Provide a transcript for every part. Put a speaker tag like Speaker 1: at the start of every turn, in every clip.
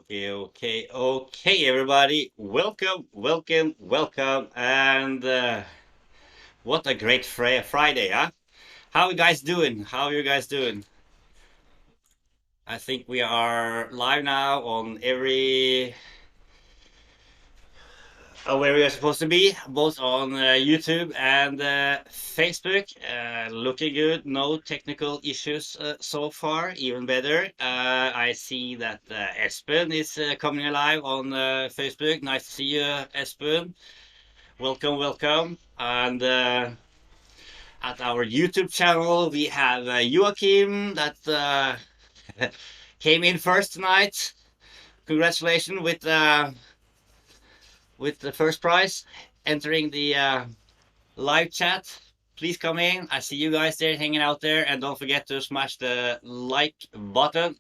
Speaker 1: Okay, everybody. Welcome. And what a great Friday, huh? How you guys doing? How are you guys doing? I think we are live now on where we are supposed to be, both on YouTube and Facebook. Looking good. No technical issues so far. Even better. I see that Espen is coming alive on Facebook. Nice to see you, Espen. Welcome. And at our YouTube channel, we have Joachim that came in first tonight. Congratulations with the first prize, entering the live chat. Please come in. I see you guys there hanging out there, and don't forget to smash the like button.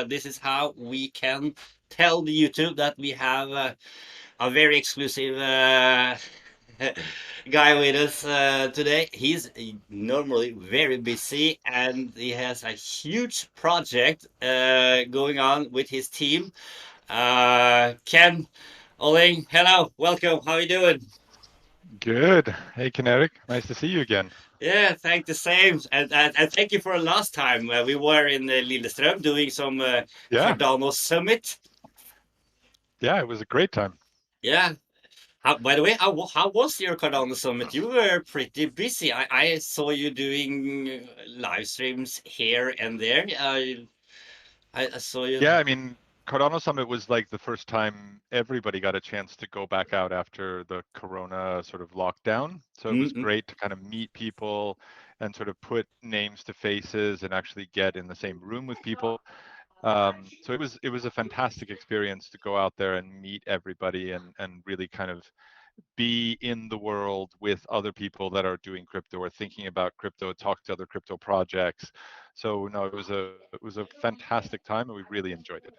Speaker 1: This is how we can tell the YouTube that we have a very exclusive guy with us today. He's normally very busy, and he has a huge project going on with his team. Ken Olling, hello, welcome. How are you doing?
Speaker 2: Good. Hey, Kinetic. Nice to see you again.
Speaker 1: Yeah, thank the same, and thank you for last time. We were in Lillestrøm doing some
Speaker 2: Yeah,
Speaker 1: Cardano Summit.
Speaker 2: yeah, it was a great time.
Speaker 1: Yeah. By the way, how was your Cardano Summit? You were pretty busy. I saw you doing live streams here and there. I saw you.
Speaker 2: Yeah, I mean, Cardano Summit was like the first time everybody got a chance to go back out after the Corona sort of lockdown. So it was
Speaker 1: Mm-mm.
Speaker 2: great to kind of meet people and sort of put names to faces and actually get in the same room with people. So it was a fantastic experience to go out there and meet everybody and really kind of be in the world with other people that are doing crypto or thinking about crypto, talk to other crypto projects. So no, it was a fantastic time and we really enjoyed it.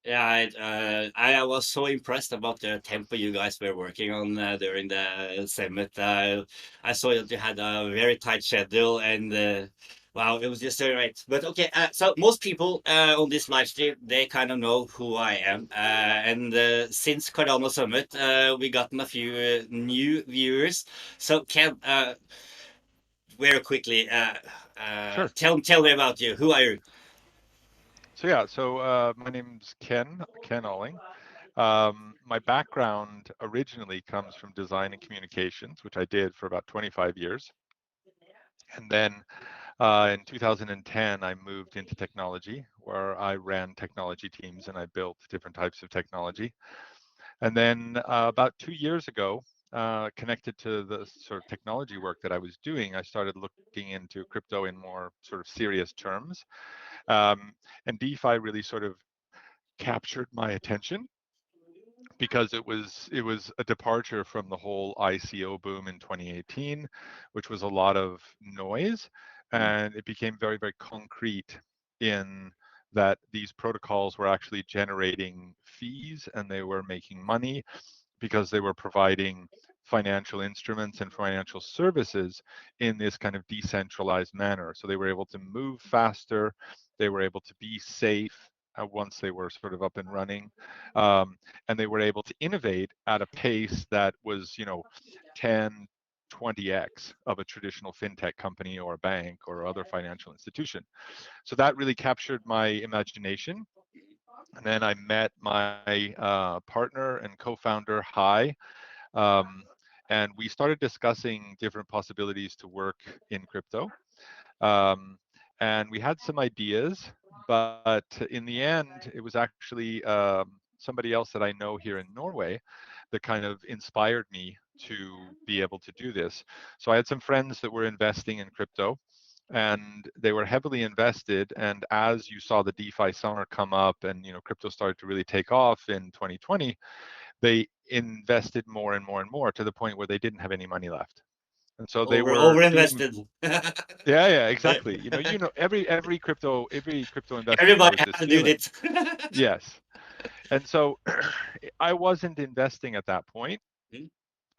Speaker 1: Yeah, I was so impressed about the tempo you guys were working on during the summit. I saw that you had a very tight schedule, and wow, it was just so right. But okay, so most people on this live stream they kind of know who I am, and since Cardano Summit, we gotten a few new viewers. So Ken, very quickly,
Speaker 2: Sure.
Speaker 1: tell me about you. Who are you?
Speaker 2: So yeah, my name's Ken Olling. My background originally comes from design and communications, which I did for about 25 years. And then in 2010, I moved into technology, where I ran technology teams and I built different types of technology. And then about 2 years ago, connected to the sort of technology work that I was doing, I started looking into crypto in more sort of serious terms. Um, and DeFi really sort of captured my attention because it was a departure from the whole ICO boom in 2018, which was a lot of noise, and it became very, very concrete in that these protocols were actually generating fees and they were making money because they were providing financial instruments and financial services in this kind of decentralized manner. So they were able to move faster, they were able to be safe once they were sort of up and running, um, and they were able to innovate at a pace that was, 10, 20x of a traditional fintech company or a bank or other financial institution. So that really captured my imagination. And then I met my partner and co-founder, Hai, um, and we started discussing different possibilities to work in crypto. Um, and we had some ideas, but in the end, it was actually somebody else that I know here in Norway that kind of inspired me to be able to do this. So I had some friends that were investing in crypto and they were heavily invested. And as you saw the DeFi summer come up and crypto started to really take off in 2020, they invested more and more and more to the point where they didn't have any money left. And so they were
Speaker 1: Over
Speaker 2: doing,
Speaker 1: invested.
Speaker 2: yeah, yeah, exactly. Every crypto investor
Speaker 1: Everybody
Speaker 2: knows this
Speaker 1: has to do
Speaker 2: feeling.
Speaker 1: it.
Speaker 2: Yes. And so I wasn't investing at that point.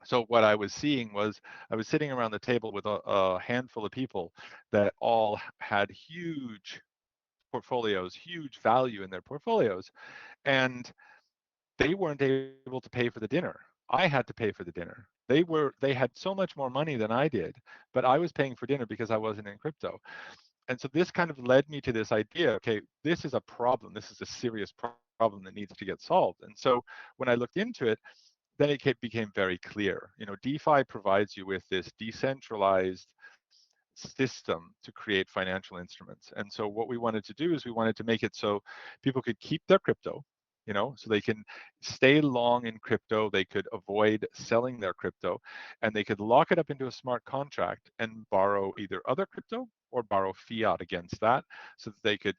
Speaker 2: So what I was seeing was I was sitting around the table with a handful of people that all had huge portfolios, huge value in their portfolios. and they weren't able to pay for the dinner. I had to pay for the dinner. They had so much more money than I did, but I was paying for dinner because I wasn't in crypto. And so this kind of led me to this idea, okay, this is a problem. This is a serious problem that needs to get solved. And so when I looked into it, then it became very clear. DeFi provides you with this decentralized system to create financial instruments. And so what we wanted to do is we wanted to make it so people could keep their crypto, so they can stay long in crypto, they could avoid selling their crypto, and they could lock it up into a smart contract and borrow either other crypto or borrow fiat against that, so that they could,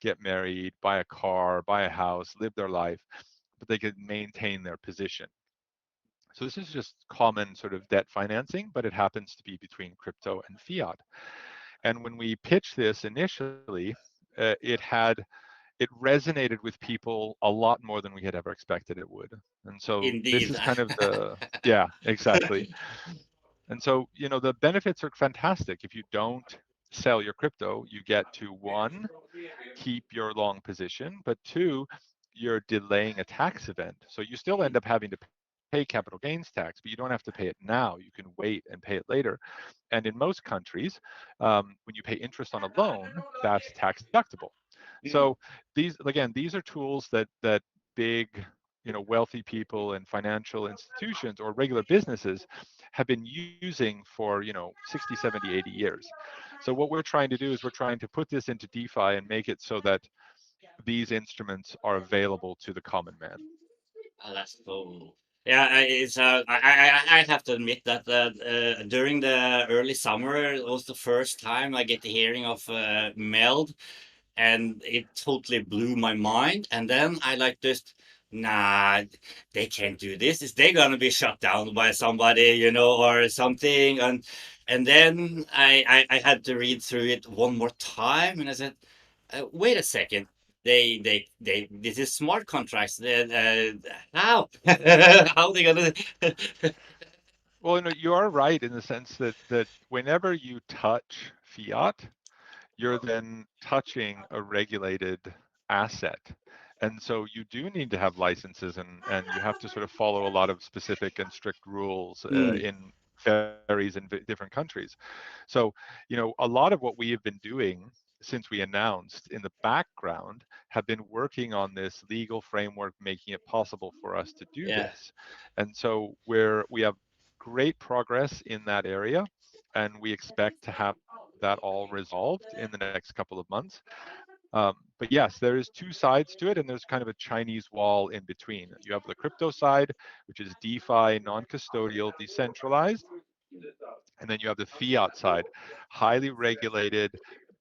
Speaker 2: get married, buy a car, buy a house, live their life, but they could maintain their position. So this is just common sort of debt financing, but it happens to be between crypto and fiat. And when we pitched this initially, it resonated with people a lot more than we had ever expected it would. And so this
Speaker 1: Indeed.
Speaker 2: is kind of yeah, exactly. And so, the benefits are fantastic. If you don't sell your crypto, you get to, one, keep your long position, but two, you're delaying a tax event. So you still end up having to pay capital gains tax, but you don't have to pay it now. You can wait and pay it later. And in most countries, when you pay interest on a loan, that's tax deductible.
Speaker 1: Mm.
Speaker 2: So these are tools that big, wealthy people and financial institutions or regular businesses have been using for, 60, 70, 80 years. So what we're trying to do is we're trying to put this into DeFi and make it so that these instruments are available to the common man.
Speaker 1: Oh, that's cool. Yeah, it's I have to admit that during the early summer it was the first time I get the hearing of MELD, and it totally blew my mind. And then I like just, nah, they can't do this. Is they gonna be shut down by somebody, or something? And then I had to read through it one more time, and I said, wait a second. This is smart contracts. How? How they gonna?
Speaker 2: Well, you are right in the sense that whenever you touch fiat, you're then touching a regulated asset. And so you do need to have licenses, and you have to sort of follow a lot of specific and strict rules
Speaker 1: Mm,
Speaker 2: in ferries in different countries. So, a lot of what we have been doing since we announced in the background have been working on this legal framework, making it possible for us to do
Speaker 1: yeah.
Speaker 2: this. And so we have great progress in that area, and we expect to have that all resolved in the next couple of months. But yes, there is two sides to it, and there's kind of a Chinese wall in between. You have the crypto side, which is DeFi, non-custodial, decentralized, and then you have the fiat side, highly regulated,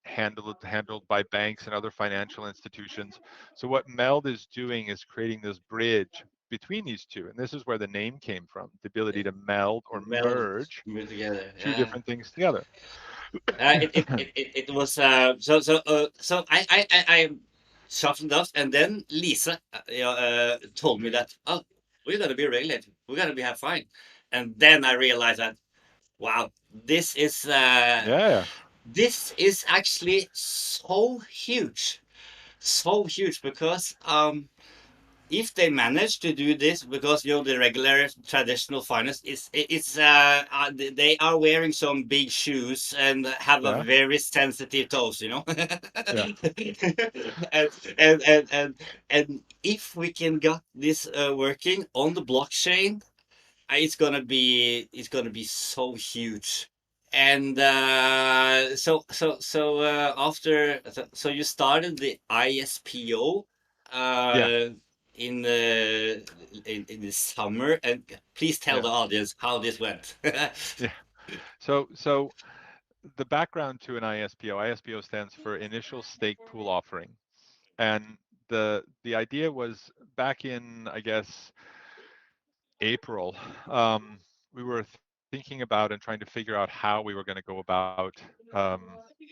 Speaker 2: handled by banks and other financial institutions. So what MELD is doing is creating this bridge between these two, and this is where the name came from: the ability to meld or
Speaker 1: Meld
Speaker 2: merge
Speaker 1: together.
Speaker 2: two
Speaker 1: Yeah.
Speaker 2: different things together.
Speaker 1: It was so I shuffled off, and then Lisa told me that, oh, we're gonna be regulated, we're gonna be have fine. And then I realized that, wow,
Speaker 2: Yeah,
Speaker 1: this is actually so huge, because if they manage to do this, because the regular traditional finance they are wearing some big shoes and have a
Speaker 2: yeah,
Speaker 1: very sensitive toes,
Speaker 2: yeah,
Speaker 1: and, and and and and if we can get this working on the blockchain, it's gonna be so huge. And so you started the ISPO
Speaker 2: yeah,
Speaker 1: uh, in the summer, and please tell
Speaker 2: yeah,
Speaker 1: the audience how this went.
Speaker 2: yeah. So the background to an ISPO stands for Initial Stake Pool Offering, and the idea was back in, I guess, April. We were thinking about and trying to figure out how we were going to go about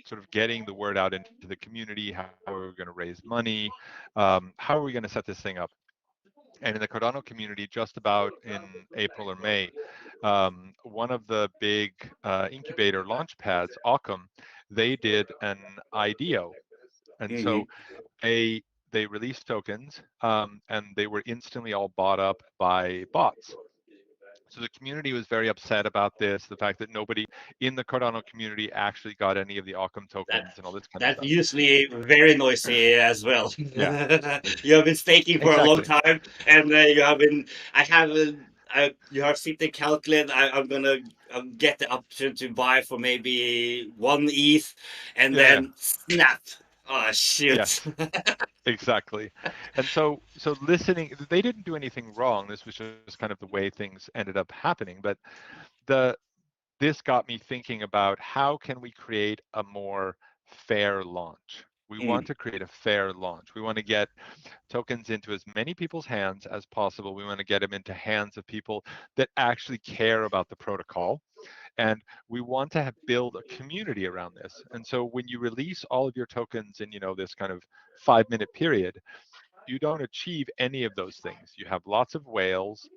Speaker 2: sort of getting the word out into the community, how we were going to raise money, how are we going to set this thing up. And in the Cardano community, just about in April or May, one of the big incubator launch pads, Occam, they did an IDO. And so
Speaker 1: Hmm.
Speaker 2: they they released tokens, and they were instantly all bought up by bots. So the community was very upset about this, the fact that nobody in the Cardano community actually got any of the Occam
Speaker 1: That
Speaker 2: tokens and all this kind of
Speaker 1: that's
Speaker 2: stuff.
Speaker 1: usually very noisy as well.
Speaker 2: Yeah,
Speaker 1: You have been staking for a long
Speaker 2: exactly.
Speaker 1: time, and you have been. I have. You have sitting calculate. I'm gonna get the option to buy for maybe 1 ETH, and
Speaker 2: Yeah, yeah.
Speaker 1: then snap. Oh shoot!
Speaker 2: Yes, exactly. And so listening, they didn't do anything wrong. This was just kind of the way things ended up happening. But the this got me thinking about how can we create a more fair launch. We want
Speaker 1: Mm,
Speaker 2: to create a fair launch. We want to get tokens into as many people's hands as possible. We want to get them into hands of people that actually care about the protocol. And we want to build a community around this. And so when you release all of your tokens in, this kind of 5-minute period, you don't achieve any of those things. You have lots of whales.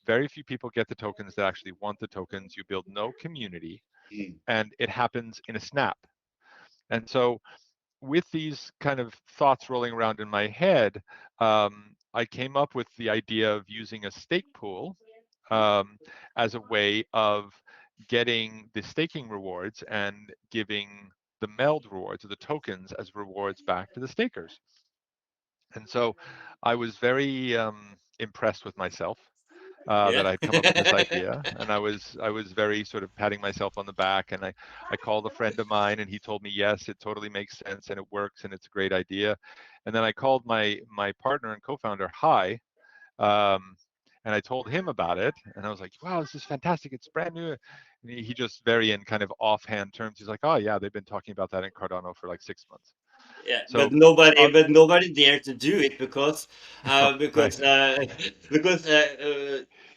Speaker 2: Very few people get the tokens that actually want the tokens. You build no community,
Speaker 1: mm.
Speaker 2: and it happens in a snap. And so with these kind of thoughts rolling around in my head, I came up with the idea of using a stake pool as a way of getting the staking rewards and giving the MELD rewards, or the tokens, as rewards back to the stakers. And so I was very impressed with myself
Speaker 1: Yeah.
Speaker 2: that I'd come up with this idea, and I was very sort of patting myself on the back. And I called a friend of mine, and he told me, yes, it totally makes sense and it works and it's a great idea. And then I called my partner and co-founder, Hi, um, and I told him about it, and I was like, wow, this is fantastic, it's brand new. And he just very in kind of offhand terms, he's like, oh yeah, they've been talking about that in Cardano for like 6 months.
Speaker 1: Yeah,
Speaker 2: So
Speaker 1: but nobody dared to do it because uh,
Speaker 2: right,
Speaker 1: because uh, because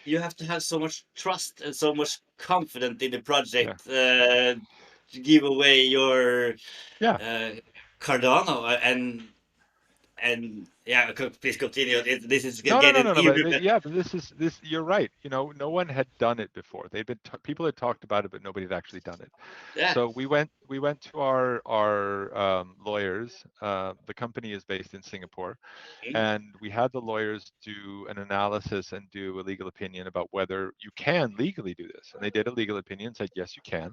Speaker 1: you have to have so much trust and so much confidence in the
Speaker 2: yeah,
Speaker 1: project to give away your
Speaker 2: yeah.
Speaker 1: uh, Cardano and yeah, please continue. This is
Speaker 2: No, no, no,
Speaker 1: getting
Speaker 2: no, no.
Speaker 1: even
Speaker 2: But
Speaker 1: better.
Speaker 2: yeah, but this. You're right. No one had done it before. People had talked about it, but nobody had actually done it.
Speaker 1: Yeah.
Speaker 2: So we went to our lawyers. The company is based in Singapore,
Speaker 1: Mm,
Speaker 2: and we had the lawyers do an analysis and do a legal opinion about whether you can legally do this. And they did a legal opinion, said yes, you can.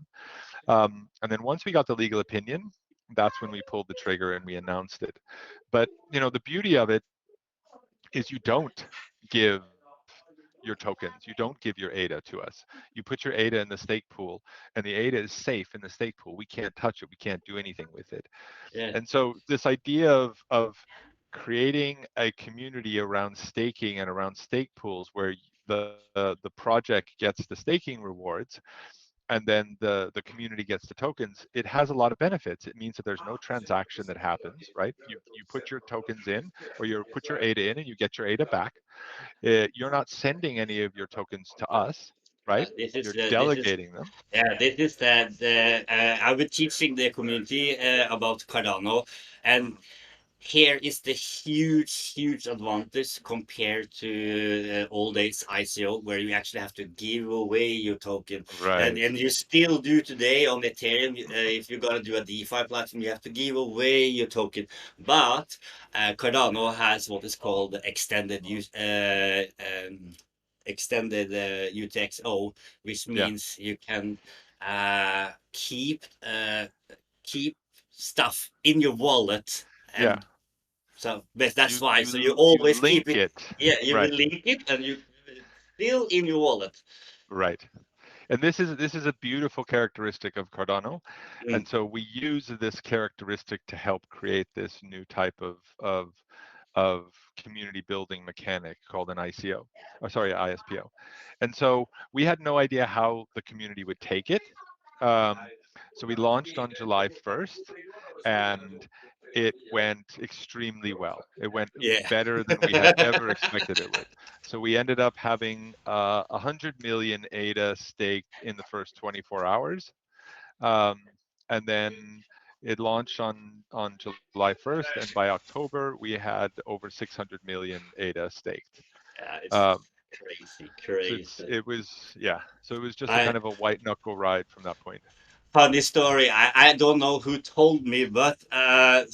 Speaker 2: And then once we got the legal opinion, that's when we pulled the trigger and we announced it. But the beauty of it is you don't give your tokens. You don't give your ADA to us. You put your ADA in the stake pool, and the ADA is safe in the stake pool. We can't touch it. We can't do anything with it.
Speaker 1: yeah.
Speaker 2: And so this idea of creating a community around staking and around stake pools where the project gets the staking rewards, and then the community gets the tokens, it has a lot of benefits. It means that there's no transaction that happens, right? You put your tokens in, or you put your ADA in, and you get your ADA back. You're not sending any of your tokens to us, right? You're
Speaker 1: This is
Speaker 2: delegating them.
Speaker 1: yeah, this is the I've been teaching the community about Cardano, and
Speaker 2: Mhm.
Speaker 1: here is the huge advantage compared to old days ICO, where you actually have to give away your token,
Speaker 2: Right.
Speaker 1: and you still do today on Ethereum. If you're gonna do a DeFi platform, you have to give away your token. But Cardano has what is called extended use. Extended UTXO, which
Speaker 2: Yeah.
Speaker 1: means you can keep stuff in your wallet,
Speaker 2: Yeah.
Speaker 1: and so but that's
Speaker 2: You
Speaker 1: why. So you
Speaker 2: you
Speaker 1: always keep
Speaker 2: link
Speaker 1: it.
Speaker 2: it.
Speaker 1: Yeah, you will
Speaker 2: Right.
Speaker 1: link it, and you still in your wallet.
Speaker 2: Right. And this is a beautiful characteristic of Cardano.
Speaker 1: Mm,
Speaker 2: And so we use this characteristic to help create this new type of community building mechanic called an ICO, or sorry, ISPO. And so we had no idea how the community would take it. So we launched on July 1st, and it went extremely well. It went
Speaker 1: yeah.
Speaker 2: better than we had ever expected it would. So we ended up having 100 million ADA staked in the first 24 hours. Um, and then it launched on July 1st, and by October we had over 600 million ADA staked.
Speaker 1: It's
Speaker 2: Um,
Speaker 1: crazy,
Speaker 2: so it's
Speaker 1: crazy.
Speaker 2: it was yeah. So it was just a
Speaker 1: I
Speaker 2: kind of a white knuckle ride from that point.
Speaker 1: funny story. I don't know who told me, but I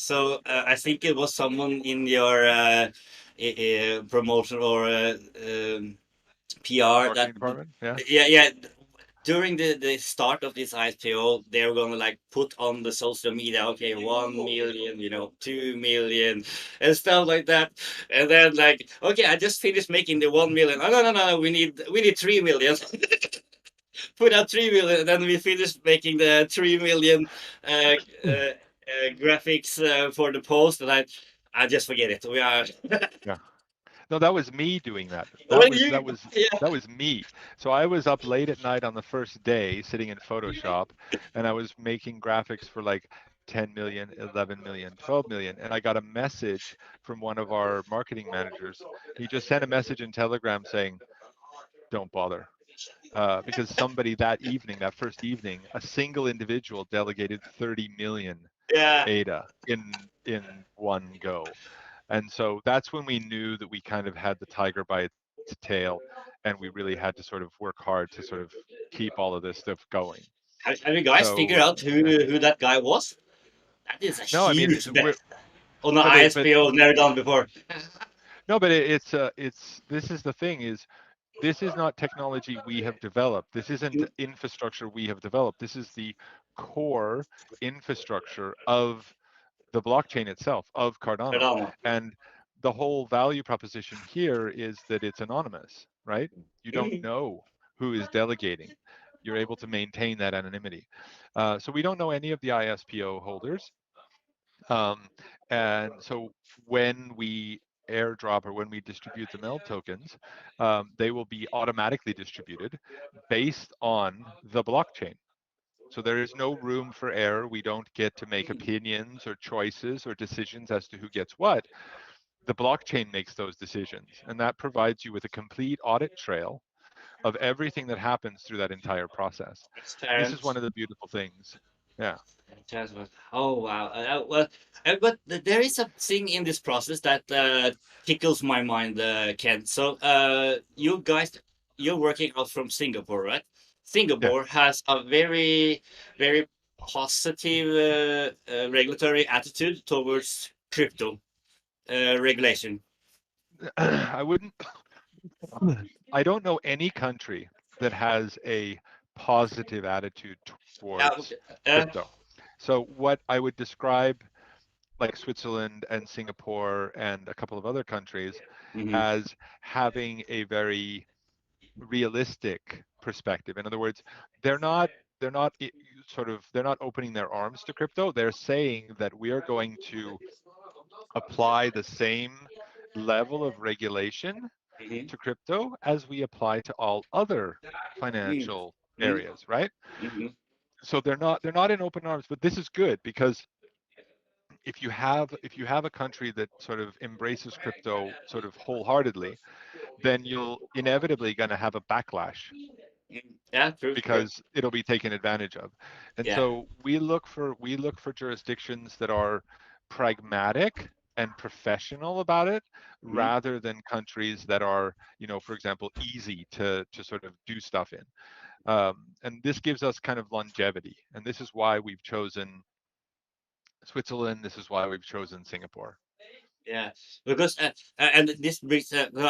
Speaker 1: think it was someone in your promotion or PR that
Speaker 2: Marketing department, yeah.
Speaker 1: yeah. During the start of this IPO, they were gonna like put on the social media, okay, 1 million, 2 million, and stuff like that. And then like, okay, I just finished making the 1 million. Oh, no, we need 3 million. Put out 3 million, and then we finished making the 3 million uh, graphics for the post, and I just forget it. We are.
Speaker 2: Yeah. No, that was me doing that. That
Speaker 1: When
Speaker 2: was
Speaker 1: you,
Speaker 2: that was
Speaker 1: yeah,
Speaker 2: that was me. So I was up late at night on the first day sitting in Photoshop, and I was making graphics for like 10 million, 11 million, 12 million, and I got a message from one of our marketing managers. He just sent a message in Telegram saying, "Don't bother." Because somebody that evening, that first evening, a single individual delegated 30 million
Speaker 1: yeah.
Speaker 2: ADA in one go. And so that's when we knew that we kind of had the tiger by its tail, and we really had to sort of work hard to sort of keep all of this stuff going.
Speaker 1: Have you guys figured
Speaker 2: So
Speaker 1: out who that guy was? That is a
Speaker 2: no, I mean,
Speaker 1: huge bet on the
Speaker 2: but
Speaker 1: ISPO never done before.
Speaker 2: no, but it's this is the thing is this is not technology we have developed. This isn't infrastructure we have developed. This is the core infrastructure of the blockchain itself, of Cardano.
Speaker 1: Cardano.
Speaker 2: And the whole value proposition here is that it's anonymous, right? You don't
Speaker 1: Mhm.
Speaker 2: know who is delegating. You're able to maintain that anonymity. So we don't know any of the ISPO holders. Um, and so when we airdrop or when we distribute the MELD tokens, they will be automatically distributed based on the blockchain. So there is no room for error. We don't get to make opinions or choices or decisions as to who gets what. The blockchain makes those decisions, and that provides you with a complete audit trail of everything that happens through that entire process. This is one
Speaker 1: Transparent.
Speaker 2: of the beautiful things. Yeah.
Speaker 1: Transparent. Oh wow. Well, but there is a thing in this process that tickles my mind, Ken. So, you guys, you're working out from Singapore, right?
Speaker 2: Yeah.
Speaker 1: Singapore has a very, very positive regulatory attitude towards crypto regulation.
Speaker 2: I wouldn't, I don't know any country that has a positive attitude
Speaker 1: Yeah.
Speaker 2: towards
Speaker 1: Okay.
Speaker 2: crypto. So what I would describe like Switzerland and Singapore and a couple of other countries
Speaker 1: Mhm.
Speaker 2: as having a very realistic perspective. In other words, they're not they're not they're not opening their arms to crypto. They're saying that we are going to apply the same level of regulation
Speaker 1: Mhm.
Speaker 2: to crypto as we apply to all other
Speaker 1: Mhm.
Speaker 2: financial
Speaker 1: Mhm.
Speaker 2: areas, right?
Speaker 1: Mhm.
Speaker 2: So they're not in open arms, but this is good because if you have a country that sort of embraces crypto sort of wholeheartedly, then you'll inevitably going to have a backlash
Speaker 1: Mhm. Yeah. True. True.
Speaker 2: because it'll be taken advantage of. And
Speaker 1: Yeah.
Speaker 2: so we look for jurisdictions that are pragmatic and professional about it
Speaker 1: Mhm.
Speaker 2: rather than countries that are, for example, easy to sort of do stuff in. And this gives us kind of longevity. And this is why we've chosen Switzerland. This is why we've chosen Singapore.
Speaker 1: Yeah, because and this brings well,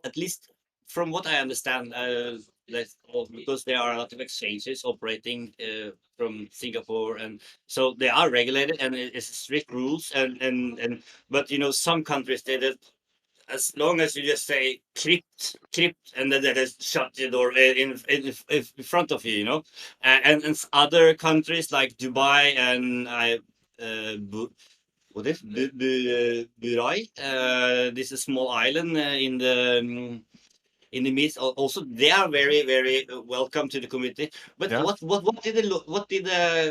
Speaker 1: at least from what I understand, because there are a lot of exchanges operating from Singapore, and so they are regulated and it's strict rules, and but some countries they just, as long as you just say crypt, and then they just shut the door in front of you, and other countries like Dubai and what is Burai? This is a small island in the midst. Also, they are very very welcome to the community. But
Speaker 2: Yeah.
Speaker 1: what did it look? What did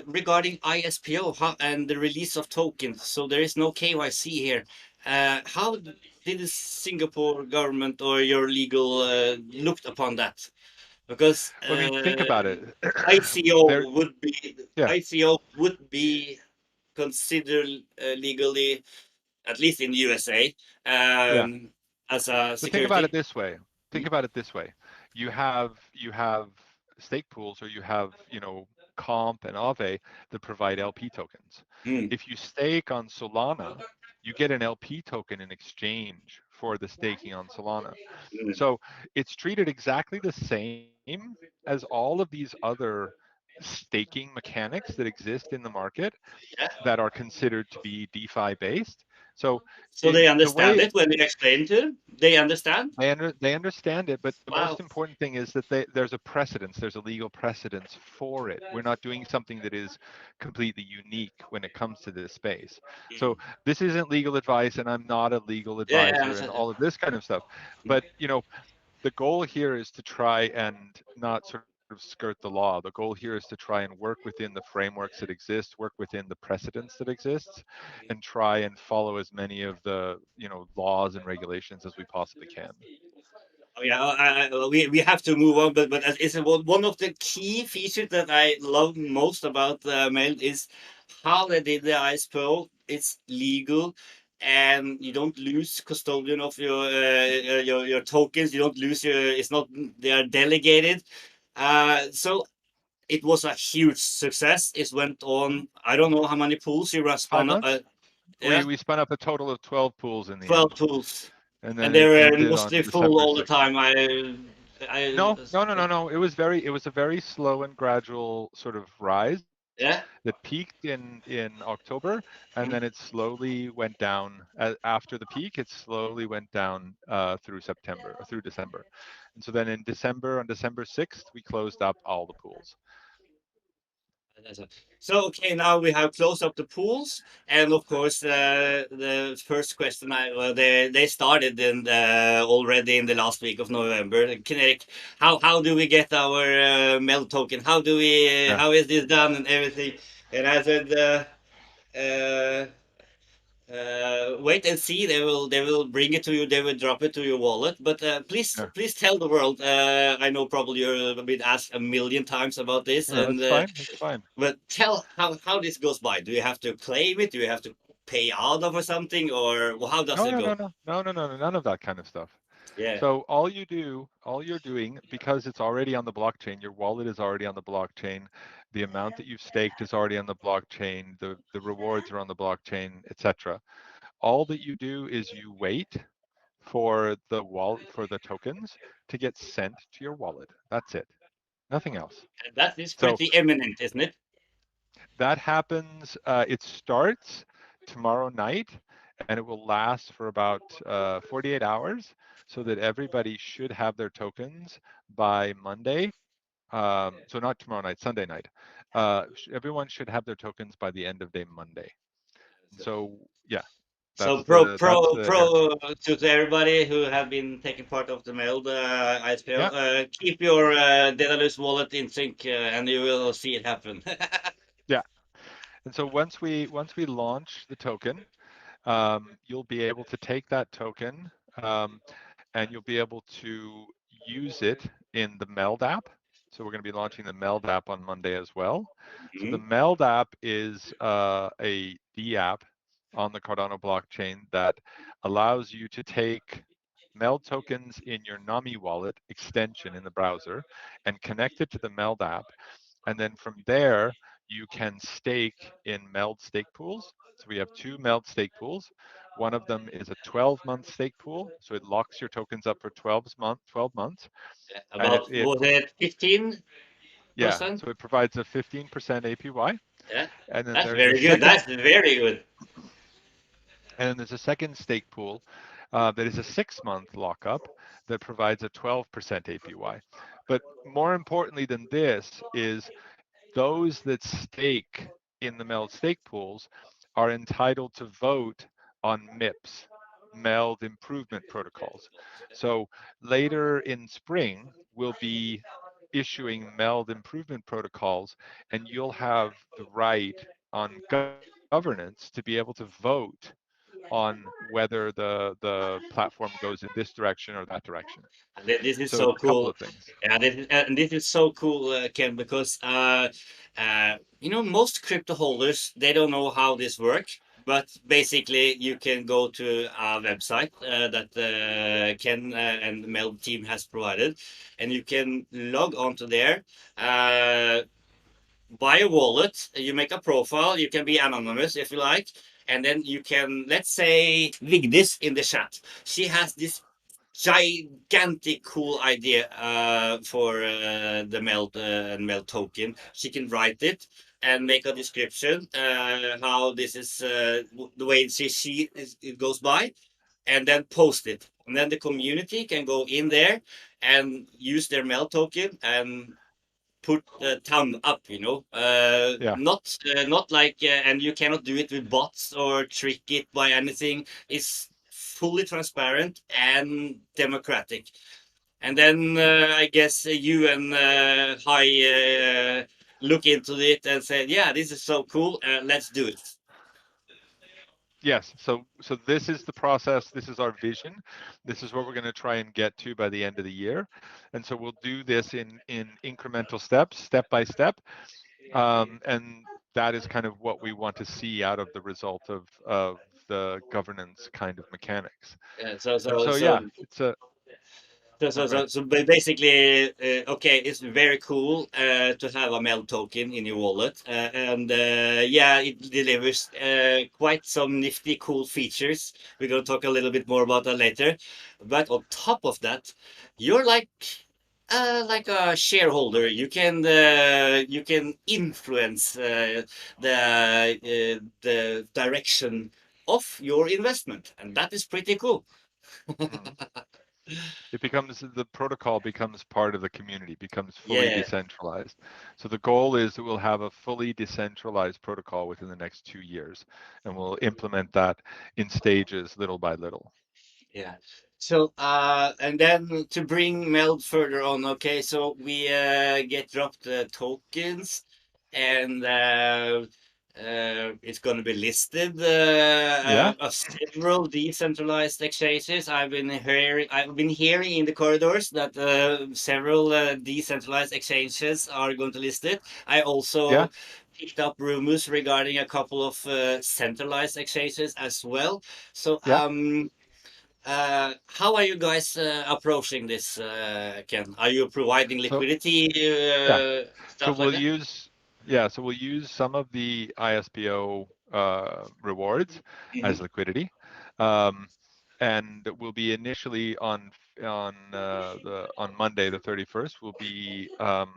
Speaker 1: regarding ISPO and the release of tokens? So there is no KYC here. How did the Singapore government or your legal looked upon that? Because
Speaker 2: Well, I mean, think about it. There,
Speaker 1: ICO would be
Speaker 2: yeah,
Speaker 1: ICO would be considered legally, at least in the USA,
Speaker 2: yeah.
Speaker 1: as a
Speaker 2: But think about it
Speaker 1: security.
Speaker 2: this way. Think
Speaker 1: Mhm.
Speaker 2: about it this way. You have stake pools, or you have, Comp, and Aave that provide LP tokens.
Speaker 1: Mm.
Speaker 2: If you stake on Solana, you get an LP token in exchange for the staking on Solana.
Speaker 1: Mm.
Speaker 2: So it's treated exactly the same as all of these other staking mechanics that exist in the market
Speaker 1: Yeah.
Speaker 2: that are considered to be DeFi based. So
Speaker 1: So they
Speaker 2: the
Speaker 1: understand
Speaker 2: way
Speaker 1: it when you explain to them? They understand?
Speaker 2: they understand it, but the
Speaker 1: Wow.
Speaker 2: most important thing is that there's a precedence, there's a legal precedence for it. We're not doing something that is completely unique when it comes to this space. So
Speaker 1: Mm.
Speaker 2: this isn't legal advice, and I'm not a legal
Speaker 1: Yeah, yeah, I
Speaker 2: advisor and
Speaker 1: understand. Yeah.
Speaker 2: all of this kind of stuff.
Speaker 1: Mm.
Speaker 2: But the goal here is to try and not sort of skirt the law. The goal here is to try and work within the frameworks that exist, work within the precedents that exists, and try and follow as many of the laws and regulations as we possibly can.
Speaker 1: Oh, yeah, we have to move on, but it's one of the key features that I love most about MELD is how they did the ISPO. It's legal, and you don't lose custodian of your tokens. You don't lose your. It's not they are delegated. So it was a huge success. It went on. I don't know how many pools you were spun
Speaker 2: 5
Speaker 1: up.
Speaker 2: months.
Speaker 1: Yeah,
Speaker 2: We spun up a total of 12 pools in the
Speaker 1: 12
Speaker 2: end,
Speaker 1: pools,
Speaker 2: and
Speaker 1: and
Speaker 2: then
Speaker 1: they
Speaker 2: it
Speaker 1: were
Speaker 2: ended on
Speaker 1: mostly full
Speaker 2: December
Speaker 1: all the
Speaker 2: 6th.
Speaker 1: time.
Speaker 2: No, no, no, no, no. It was a very slow and gradual sort of rise
Speaker 1: Yeah.
Speaker 2: that peaked in October, and
Speaker 1: Mm.
Speaker 2: then it slowly went down. After the peak, it slowly went down through September or through December, and so then in December, on December 6th, we closed up all the pools.
Speaker 1: So okay, now we have closed up the pools, and of course the first question they started already in the last week of November. Kinetic, how do we get our MELD token?
Speaker 2: Yeah,
Speaker 1: How is this done and everything? And I said. Uh, Wait and see. They will bring it to you. They will drop it to your wallet. But
Speaker 2: yeah.
Speaker 1: please tell the world. I know probably you're been asked a million times about this,
Speaker 2: No,
Speaker 1: and
Speaker 2: it's fine. It's fine.
Speaker 1: but tell how this goes by. Do you have to claim it? Do you have to pay out of or something, or well, how does
Speaker 2: No,
Speaker 1: it
Speaker 2: no, no,
Speaker 1: go?
Speaker 2: no, no, no, no, no, none of that kind of stuff.
Speaker 1: Yeah.
Speaker 2: So all you're doing, because it's already on the blockchain, your wallet is already on the blockchain, the amount that you've staked is already on the blockchain, the rewards are on the blockchain, etc. All that you do is you wait for the tokens to get sent to your wallet. That's it. Nothing else.
Speaker 1: And that is
Speaker 2: So
Speaker 1: pretty eminent, isn't it?
Speaker 2: that happens, it starts tomorrow night, and it will last for about 48 hours, so that everybody should have their tokens by Monday. So not tomorrow night, Sunday night. Everyone should have their tokens by the end of day Monday. So yeah,
Speaker 1: So
Speaker 2: that's the
Speaker 1: pro to everybody who have been taking part of the MELD ISPO,
Speaker 2: yeah.
Speaker 1: keep your Daedalus wallet in sync, and you will see it happen.
Speaker 2: Yeah. And so once we launch the token, you'll be able to take that token, and you'll be able to use it in the MELD app. So we're going to be launching the MELD app on Monday as well. So the
Speaker 1: Mhm.
Speaker 2: MELD app is a D app on the Cardano blockchain that allows you to take MELD tokens in your Nami wallet extension in the browser and connect it to the MELD app. And then from there, you can stake in MELD stake pools. So we have two MELD stake pools. One of them is a 12-month stake pool, so it locks your tokens up for 12 months, and
Speaker 1: About was it 15%?
Speaker 2: yeah, so it provides a 15% APY.
Speaker 1: Yeah,
Speaker 2: And then
Speaker 1: that's
Speaker 2: there's a
Speaker 1: very good.
Speaker 2: second,
Speaker 1: That's very good.
Speaker 2: and then there's a second stake pool that is a 6-month lockup that provides a 12% APY. But more importantly than this is those that stake in the MELD stake pools are entitled to vote on MIPS, MELD improvement protocols. So later in spring, we'll be issuing MELD improvement protocols, and you'll have the right on governance to be able to vote on whether the platform goes in this direction or that direction.
Speaker 1: And this is
Speaker 2: So it's
Speaker 1: so
Speaker 2: a couple
Speaker 1: cool.
Speaker 2: of things.
Speaker 1: Yeah, this is so cool, Ken, because most crypto holders they don't know how this works. But basically, you can go to a website that Ken and Mel team has provided, and you can log onto there. Uh, buy a wallet, you make a profile, you can be anonymous if you like, and then you can, let's say, Vigdis in the chat. She has this gigantic cool idea for the MELD and MELD token. She can write it and make a description how this is the way it goes by, and then post it. And then the community can go in there and use their MELD token and put the thumb up,
Speaker 2: Yeah.
Speaker 1: not like, and you cannot do it with bots or trick it by anything. It's fully transparent and democratic. And then I guess you and Hai look into it and said, yeah, this is so cool, let's do it.
Speaker 2: Yes. So this is the process. This is our vision. This is what we're going to try and get to by the end of the year. And so we'll do this in incremental steps, step by step. And that is kind of what we want to see out of the result of the governance kind of mechanics.
Speaker 1: Yeah,
Speaker 2: And so yeah, it's a go ahead.
Speaker 1: Basically, okay, it's very cool to have a MELD token in your wallet, and yeah, it delivers quite some nifty, cool features. We're gonna talk a little bit more about that later. But on top of that, you're like a shareholder. You can influence the direction of your investment, and that is pretty cool.
Speaker 2: Mhm. The protocol becomes part of the community, becomes fully
Speaker 1: Yeah.
Speaker 2: decentralized. So the goal is that we'll have a fully decentralized protocol within the next 2 years, and we'll implement that in stages, little by little.
Speaker 1: Yeah. So, and then to bring MELD further on, okay, so we get dropped the tokens, and it's going to be listed
Speaker 2: Yeah,
Speaker 1: several decentralized exchanges. I've been hearing in the corridors that several decentralized exchanges are going to list it. I
Speaker 2: yeah.
Speaker 1: also picked up rumors regarding a couple of centralized exchanges as well. So,
Speaker 2: Yeah.
Speaker 1: how are you guys approaching this, Ken? Are you providing
Speaker 2: So
Speaker 1: liquidity,
Speaker 2: yeah. So
Speaker 1: stuff like
Speaker 2: we'll
Speaker 1: that?
Speaker 2: use so we'll use some of the ISPO rewards
Speaker 1: Hmm.
Speaker 2: as liquidity. Um, and we'll be initially on Monday the 31st, we'll be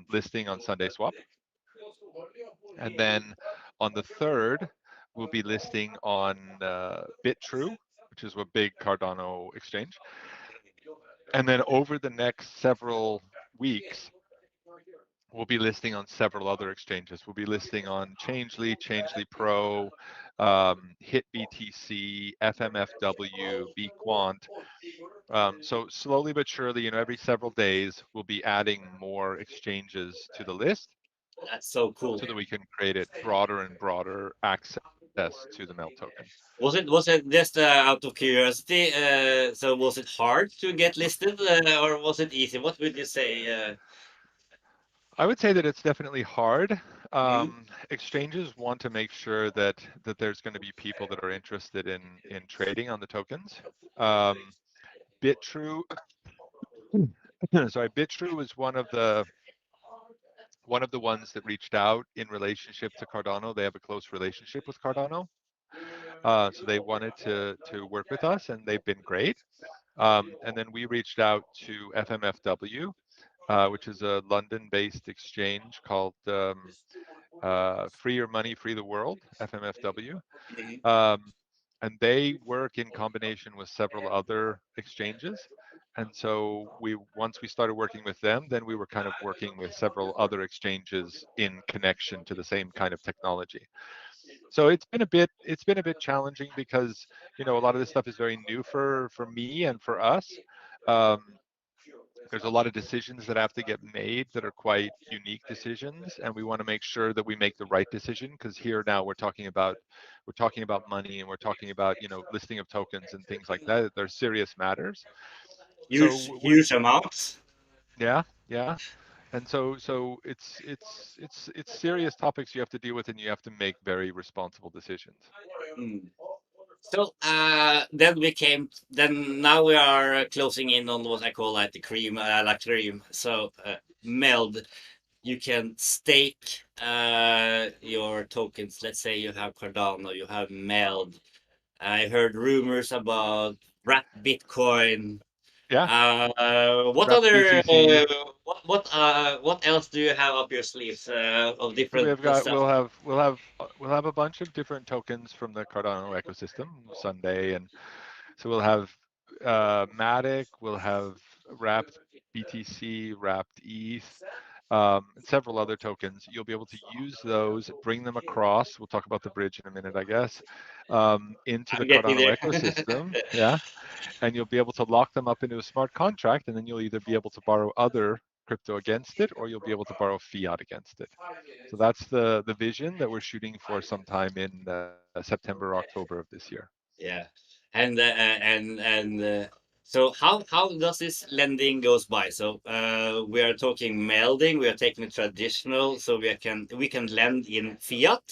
Speaker 2: listing on Sunday Swap. And then on the 3rd, we'll be listing on BitTrue, which is a big Cardano exchange. And then over the next several weeks, we'll be listing on several other exchanges. We'll be listing on Changely Pro, HitBTC, FMFW, BQuant. So slowly but surely, every several days, we'll be adding more exchanges to the list
Speaker 1: That's so cool.
Speaker 2: so that we can create it broader and broader access to the MELD token.
Speaker 1: Was it just out of curiosity? So was it hard to get listed, or was it easy? What would you say?
Speaker 2: I would say that it's definitely hard.
Speaker 1: Mhm.
Speaker 2: Exchanges want to make sure that there's going to be people that are interested in trading on the tokens. Um, BitTrue, sorry, BitTrue was one of the ones that reached out in relationship to Cardano. They have a close relationship with Cardano, so they wanted to work with us, and they've been great. And then we reached out to FMFW, which is a London-based exchange called Free Your Money, Free the World, FMFW.
Speaker 1: Mhm.
Speaker 2: Um, and they work in combination with several other exchanges. And so once we started working with them, then we were kind of working with several other exchanges in connection to the same kind of technology. So it's been a bit challenging because a lot of this stuff is very new for me and for us. Um, there's a lot of decisions that have to get made that are quite unique decisions, and we want to make sure that we make the right decision, because here now we're talking about money, and we're talking about listing of tokens and things like that. They're serious matters.
Speaker 1: Huge,
Speaker 2: So we're
Speaker 1: huge amounts.
Speaker 2: yeah, yeah. And so it's serious topics you have to deal with, and you have to make very responsible decisions.
Speaker 1: Mm. So then now we are closing in on what I call like the cream, la cream. So MELD. you can stake your tokens. Let's say you have Cardano, you have MELD. I heard rumors about wrap Bitcoin.
Speaker 2: Yeah,
Speaker 1: What
Speaker 2: wrap
Speaker 1: other
Speaker 2: BTC.
Speaker 1: what else do you have up your sleeves of
Speaker 2: So
Speaker 1: different
Speaker 2: we've got
Speaker 1: stuff?
Speaker 2: we'll have a bunch of different tokens from the Cardano ecosystem, Sunday, and so we'll have Matic, we'll have wrapped BTC, wrapped ETH, and several other tokens. You'll be able to use those, bring them across. We'll talk about the bridge in a minute, I guess, into the
Speaker 1: I'm getting
Speaker 2: Cardano
Speaker 1: there.
Speaker 2: ecosystem. Yeah, and you'll be able to lock them up into a smart contract, and then you'll either be able to borrow other crypto against it, or you'll be able to borrow fiat against it. So that's the vision that we're shooting for sometime in September, October of this year.
Speaker 1: Yeah, and so how does this lending goes by? So we are talking melding, we are taking traditional, so we can lend in fiat.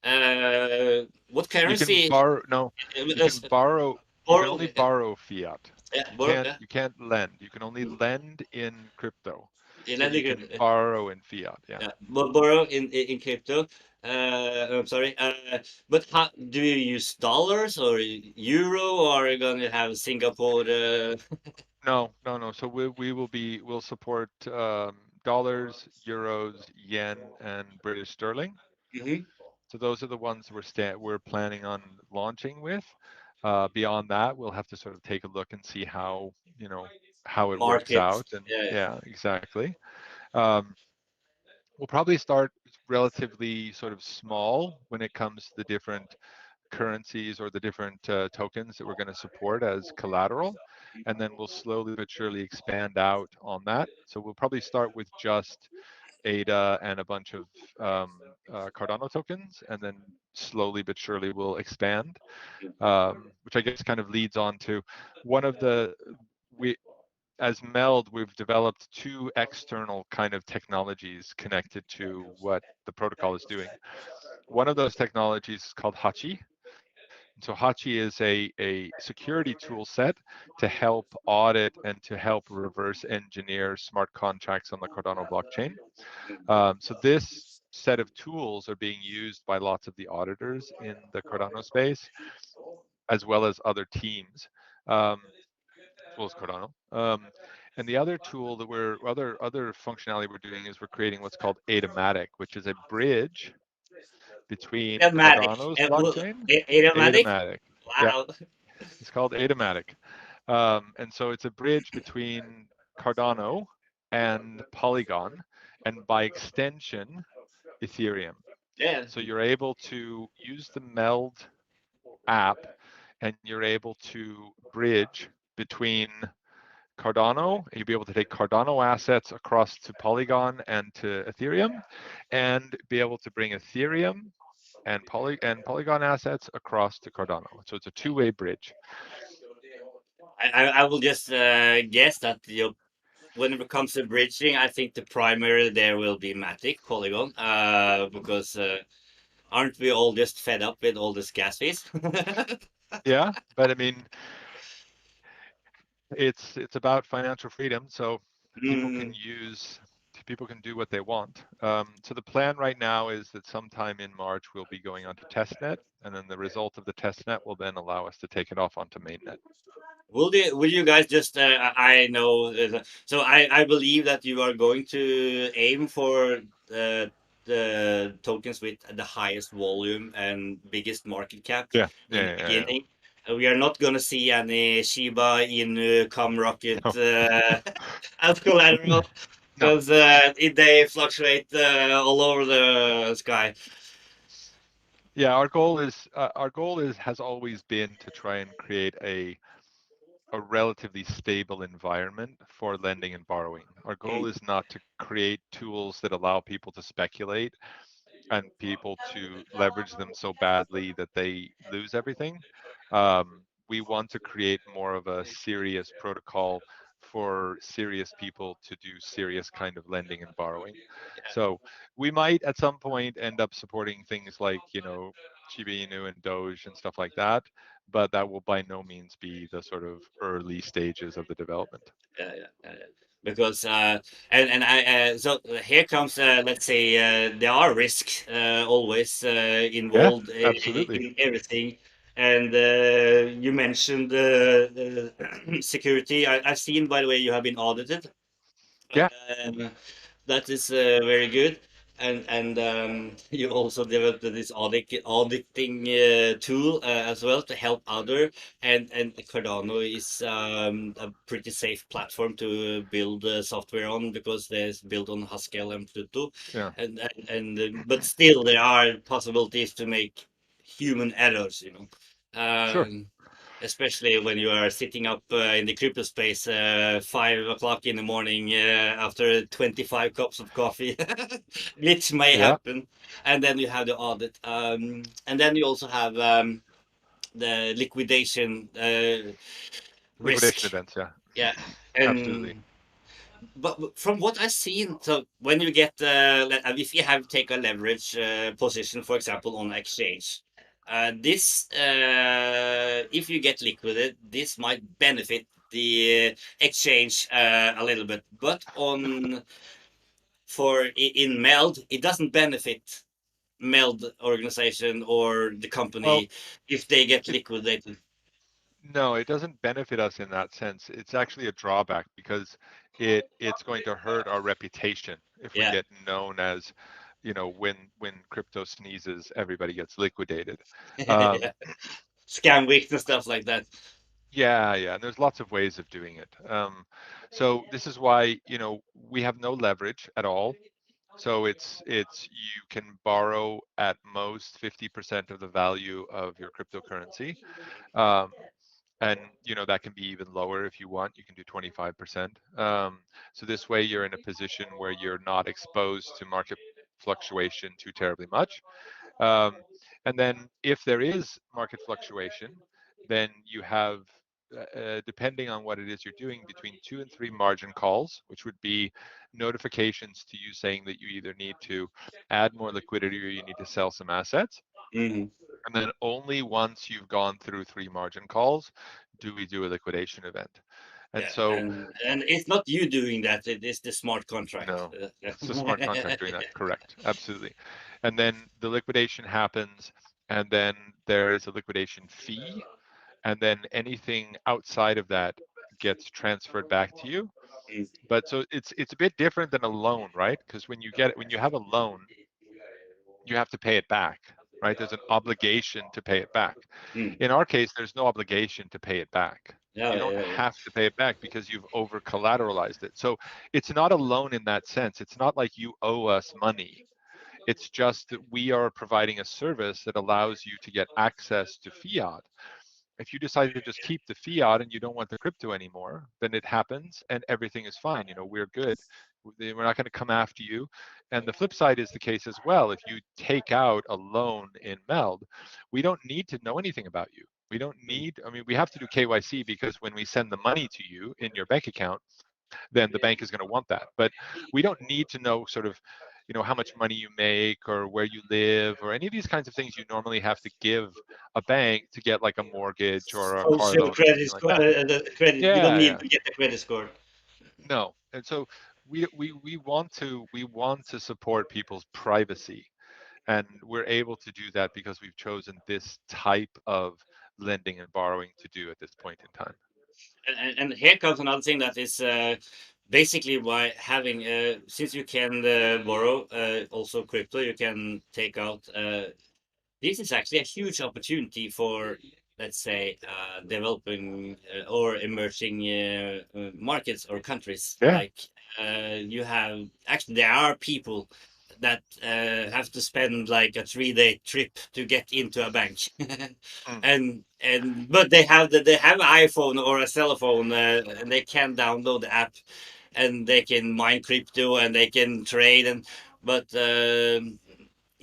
Speaker 1: What
Speaker 2: You can
Speaker 1: currency?
Speaker 2: borrow, no, you can borrow, you can
Speaker 1: Borrow,
Speaker 2: only borrow fiat.
Speaker 1: yeah,
Speaker 2: You
Speaker 1: borrow,
Speaker 2: can't
Speaker 1: yeah.
Speaker 2: you can't lend. You can only lend in crypto, but you
Speaker 1: Lending,
Speaker 2: can borrow in fiat. Yeah.
Speaker 1: yeah, borrow in crypto. I'm sorry. But how do you use dollars or euro, or are you gonna have Singapore?
Speaker 2: No, no, no. So we'll support dollars, euros, yen, and British sterling.
Speaker 1: Mhm.
Speaker 2: So those are the ones we're planning on launching with. Beyond that, we'll have to sort of take a look and see how how it works
Speaker 1: Market.
Speaker 2: out. And
Speaker 1: Yeah,
Speaker 2: yeah, exactly. Um, we'll probably start relatively sort of small when it comes to the different currencies or the different tokens that we're going to support as collateral, and then we'll slowly but surely expand out on that. So we'll probably start with just ADA and a bunch of Cardano tokens, and then slowly but surely we'll expand, which I guess kind of leads on to one of the we as MELD, we've developed two external kind of technologies connected to what the protocol is doing. One of those technologies is called Hachi. So Hachi is a security tool set to help audit and to help reverse engineer smart contracts on the Cardano blockchain. So this set of tools are being used by lots of the auditors in the Cardano space, as well as other teams, as well as Cardano. And the other tool that other functionality we're doing is we're creating what's called Automatic, which is a bridge between
Speaker 1: Automatic.
Speaker 2: Cardano's blockchain.
Speaker 1: Automatic.
Speaker 2: Automatic. Yeah,
Speaker 1: Wow.
Speaker 2: it's called Automatic. And so it's a bridge between Cardano and Polygon, and by extension, Ethereum.
Speaker 1: Yeah.
Speaker 2: So you're able to use the MELD app, and you're able to bridge between Cardano. You'll be able to take Cardano assets across to Polygon and to Ethereum, and be able to bring Ethereum and Polygon assets across to Cardano. So it's a two-way bridge.
Speaker 1: I will just guess that when it comes to bridging, I think the primary there will be Matic, Polygon, because aren't we all just fed up with all this gas fees?
Speaker 2: Yeah, but I mean, it's about financial freedom, so people can
Speaker 1: Mm.
Speaker 2: use people can do what they want. So the plan right now is that sometime in March we'll be going onto testnet, and then the result of the testnet will then allow us to take it off onto mainnet.
Speaker 1: Will you guys just I know so I believe that you are going to aim for the tokens with the highest volume and biggest market cap
Speaker 2: Yeah,
Speaker 1: in the
Speaker 2: yeah, yeah,
Speaker 1: beginning. We are not going to see any Shiba Inu come rocket
Speaker 2: yeah.
Speaker 1: as collateral,
Speaker 2: No,
Speaker 1: because they fluctuate all over the sky.
Speaker 2: yeah. Our goal is has always been to try and create a relatively stable environment for lending and borrowing. Our goal
Speaker 1: Mm.
Speaker 2: is not to create tools that allow people to speculate and people to leverage them so badly that they lose everything. We want to create more of a serious protocol for serious people to do serious kind of lending and borrowing. So we might at some point end up supporting things like, Shiba Inu and Doge and stuff like that, but that will by no means be the sort of early stages of the development.
Speaker 1: Yeah, yeah, yeah, yeah. because and I so here comes let's say there are risks always
Speaker 2: Yeah,
Speaker 1: involved
Speaker 2: absolutely.
Speaker 1: in everything, and you mentioned security. I've seen, by the way, you have been audited.
Speaker 2: Yeah,
Speaker 1: Um, that is very good. And you also developed this auditing tool as well to help other. And Cardano is a pretty safe platform to build software on because it's built on Haskell and Pluto.
Speaker 2: yeah,
Speaker 1: But still there are possibilities to make human errors, you know.
Speaker 2: sure.
Speaker 1: Especially when you are sitting up in the crypto space 5 o'clock in the morning after 25 cups of coffee. Glitch may
Speaker 2: Yeah,
Speaker 1: happen. And then you have the audit. And then you also have the liquidation
Speaker 2: liquidation
Speaker 1: risk.
Speaker 2: events. Yeah,
Speaker 1: Yeah.
Speaker 2: absolutely.
Speaker 1: And but from what I've seen, so when you get, if you have take a leverage position, for example, on exchange, if you get liquided, this might benefit the exchange a little bit. But in MELD, it doesn't benefit MELD organization or the
Speaker 2: Well,
Speaker 1: company if they get
Speaker 2: it,
Speaker 1: liquidated.
Speaker 2: no, it doesn't benefit us in that sense. It's actually a drawback because it's going to hurt our reputation if we
Speaker 1: Yeah,
Speaker 2: get known as, when crypto sneezes, everybody gets liquidated. Um,
Speaker 1: yeah. Scam weeks and stuff like that.
Speaker 2: yeah, yeah, and there's lots of ways of doing it. So this is why, we have no leverage at all. So it's you can borrow at most 50% of the value of your cryptocurrency. Um, and that can be even lower if you want. You can do 25%. So this way you're in a position where you're not exposed to market fluctuation too terribly much. um, and then if there is market fluctuation, then you have, depending on what it is you're doing, between 2 and 3 margin calls, which would be notifications to you saying that you either need to add more liquidity or you need to sell some assets.
Speaker 1: Mhm.
Speaker 2: And then only once you've gone through 3 margin calls do we do a liquidation event. And
Speaker 1: Yeah,
Speaker 2: so,
Speaker 1: and it's not you doing that, it is the smart contract.
Speaker 2: no, it's the smart
Speaker 1: Yeah.
Speaker 2: contract doing that. Correct. Absolutely. And then the liquidation happens, and then there is a liquidation fee, and then anything outside of that gets transferred back to you.
Speaker 1: Mm,
Speaker 2: But so it's a bit different than a loan, right? Because when you have a loan, you have to pay it back, right? There's an obligation to pay it back.
Speaker 1: mm.
Speaker 2: In our case, there's no obligation to pay it back.
Speaker 1: Yeah,
Speaker 2: You don't
Speaker 1: yeah, yeah.
Speaker 2: have to pay it back because you've over collateralized it. So it's not a loan in that sense. It's not like you owe us money. It's just that we are providing a service that allows you to get access to fiat. If you decide to just keep the fiat and you don't want the crypto anymore, then it happens and everything is fine. We're good. We're not going to come after you. And the flip side is the case as well. If you take out a loan in MELD, we don't need to know anything about you. We don't
Speaker 1: Mm.
Speaker 2: need, I mean, we have to do KYC because when we send the money to you in your bank account, then the bank is going to want that. But we don't need to know sort of, how much money you make or where you live or any of these kinds of things you normally have to give a bank to get like a mortgage or a car
Speaker 1: Social
Speaker 2: loan or
Speaker 1: credit
Speaker 2: something like
Speaker 1: score,
Speaker 2: that.
Speaker 1: the credit. You don't
Speaker 2: Yeah,
Speaker 1: need
Speaker 2: yeah.
Speaker 1: to get the credit score.
Speaker 2: No. And so we want to support people's privacy, and we're able to do that because we've chosen this type of lending and borrowing to do at this point in time.
Speaker 1: And here comes another thing that is basically why having since you can borrow also crypto, you can take out. This is actually a huge opportunity for, let's say, developing or emerging markets or countries.
Speaker 2: Yeah.
Speaker 1: Like you have, actually, there are people that have to spend like a 3-day trip to get into a bank,
Speaker 2: Mm.
Speaker 1: and but they have an iPhone or a cell phone, and they can download the app, and they can mine crypto and they can trade but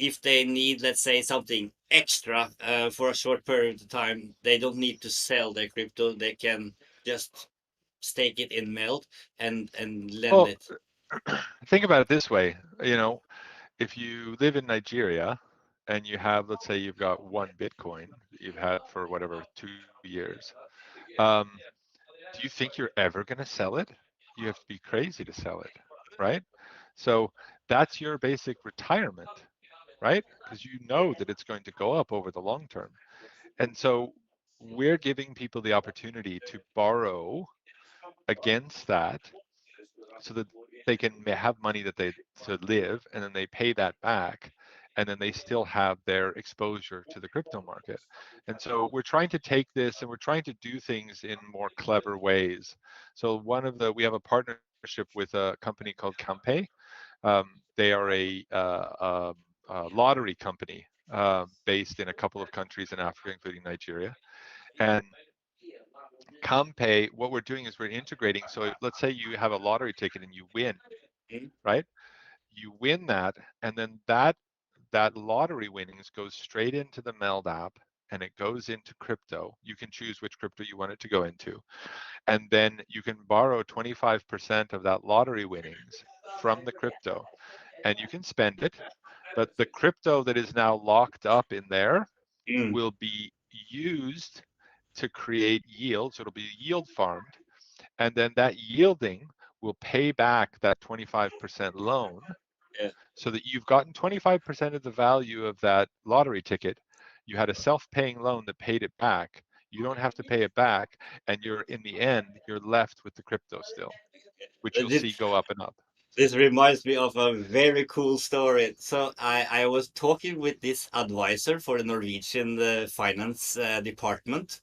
Speaker 1: if they need, let's say, something extra for a short period of time, they don't need to sell their crypto. They can just stake it in MELD and lend
Speaker 2: Well,
Speaker 1: it.
Speaker 2: think about it this way. If you live in Nigeria and you have, let's say, you've got 1 Bitcoin that you've had for whatever 2 years, um, do you think you're ever going to sell it? you have to be crazy to sell it, right? So that's your basic retirement, right? Because you know that it's going to go up over the long term. And so we're giving people the opportunity to borrow against that so that they can have money that they to live, and then they pay that back, and then they still have their exposure to the crypto market. And so we're trying to take this and we're trying to do things in more clever ways. So we have a partnership with a company called Campe. They are a lottery company based in a couple of countries in Africa, including Nigeria. And Campe, what we're doing is we're integrating. So let's say you have a lottery ticket and you win,
Speaker 1: Mm.
Speaker 2: right? You win that, and then that lottery winnings goes straight into the MELD app, and it goes into crypto. You can choose which crypto you want it to go into, and then you can borrow 25% of that lottery winnings from the crypto, and you can spend it. But the crypto that is now locked up in there
Speaker 1: Mm.
Speaker 2: will be used to create yield. So it'll be yield farmed, and then that yielding will pay back that 25% loan,
Speaker 1: Yeah.
Speaker 2: so that you've gotten 25% of the value of that lottery ticket. You had a self-paying loan that paid it back. You don't have to pay it back, and you're in the end, you're left with the crypto still, which you'll
Speaker 1: This,
Speaker 2: see go up and up.
Speaker 1: this reminds me of a very cool story. So I was talking with this advisor for the Norwegian finance department.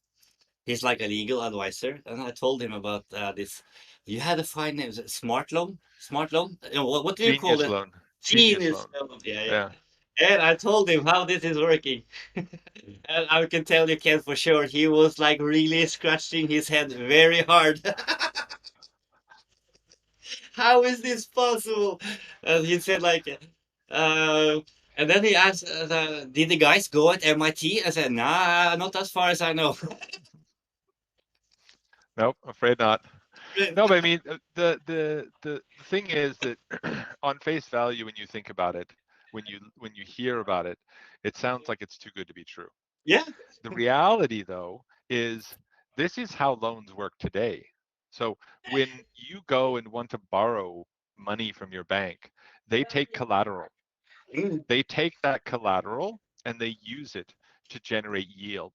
Speaker 1: He's like a legal advisor, and I told him about this. You had a fine name, is it smart loan, smart loan. What do you call
Speaker 2: Genius
Speaker 1: it?
Speaker 2: loan. Genius
Speaker 1: Genius
Speaker 2: loan.
Speaker 1: loan. Yeah, yeah.
Speaker 2: Yeah.
Speaker 1: And I told him how this is working. And I can tell you, Ken, for sure, he was like really scratching his head very hard. How is this possible? And he said like, uh, and then he asked, did the guys go at MIT? I said, nah, not as far as I know.
Speaker 2: Nope, afraid not. No, but I mean, the thing is that on face value, when you think about it, when you hear about it, it sounds like it's too good to be true.
Speaker 1: Yeah.
Speaker 2: The reality, though, is this is how loans work today. So when you go and want to borrow money from your bank, they take collateral.
Speaker 1: Mm.
Speaker 2: They take that collateral and they use it to generate yield.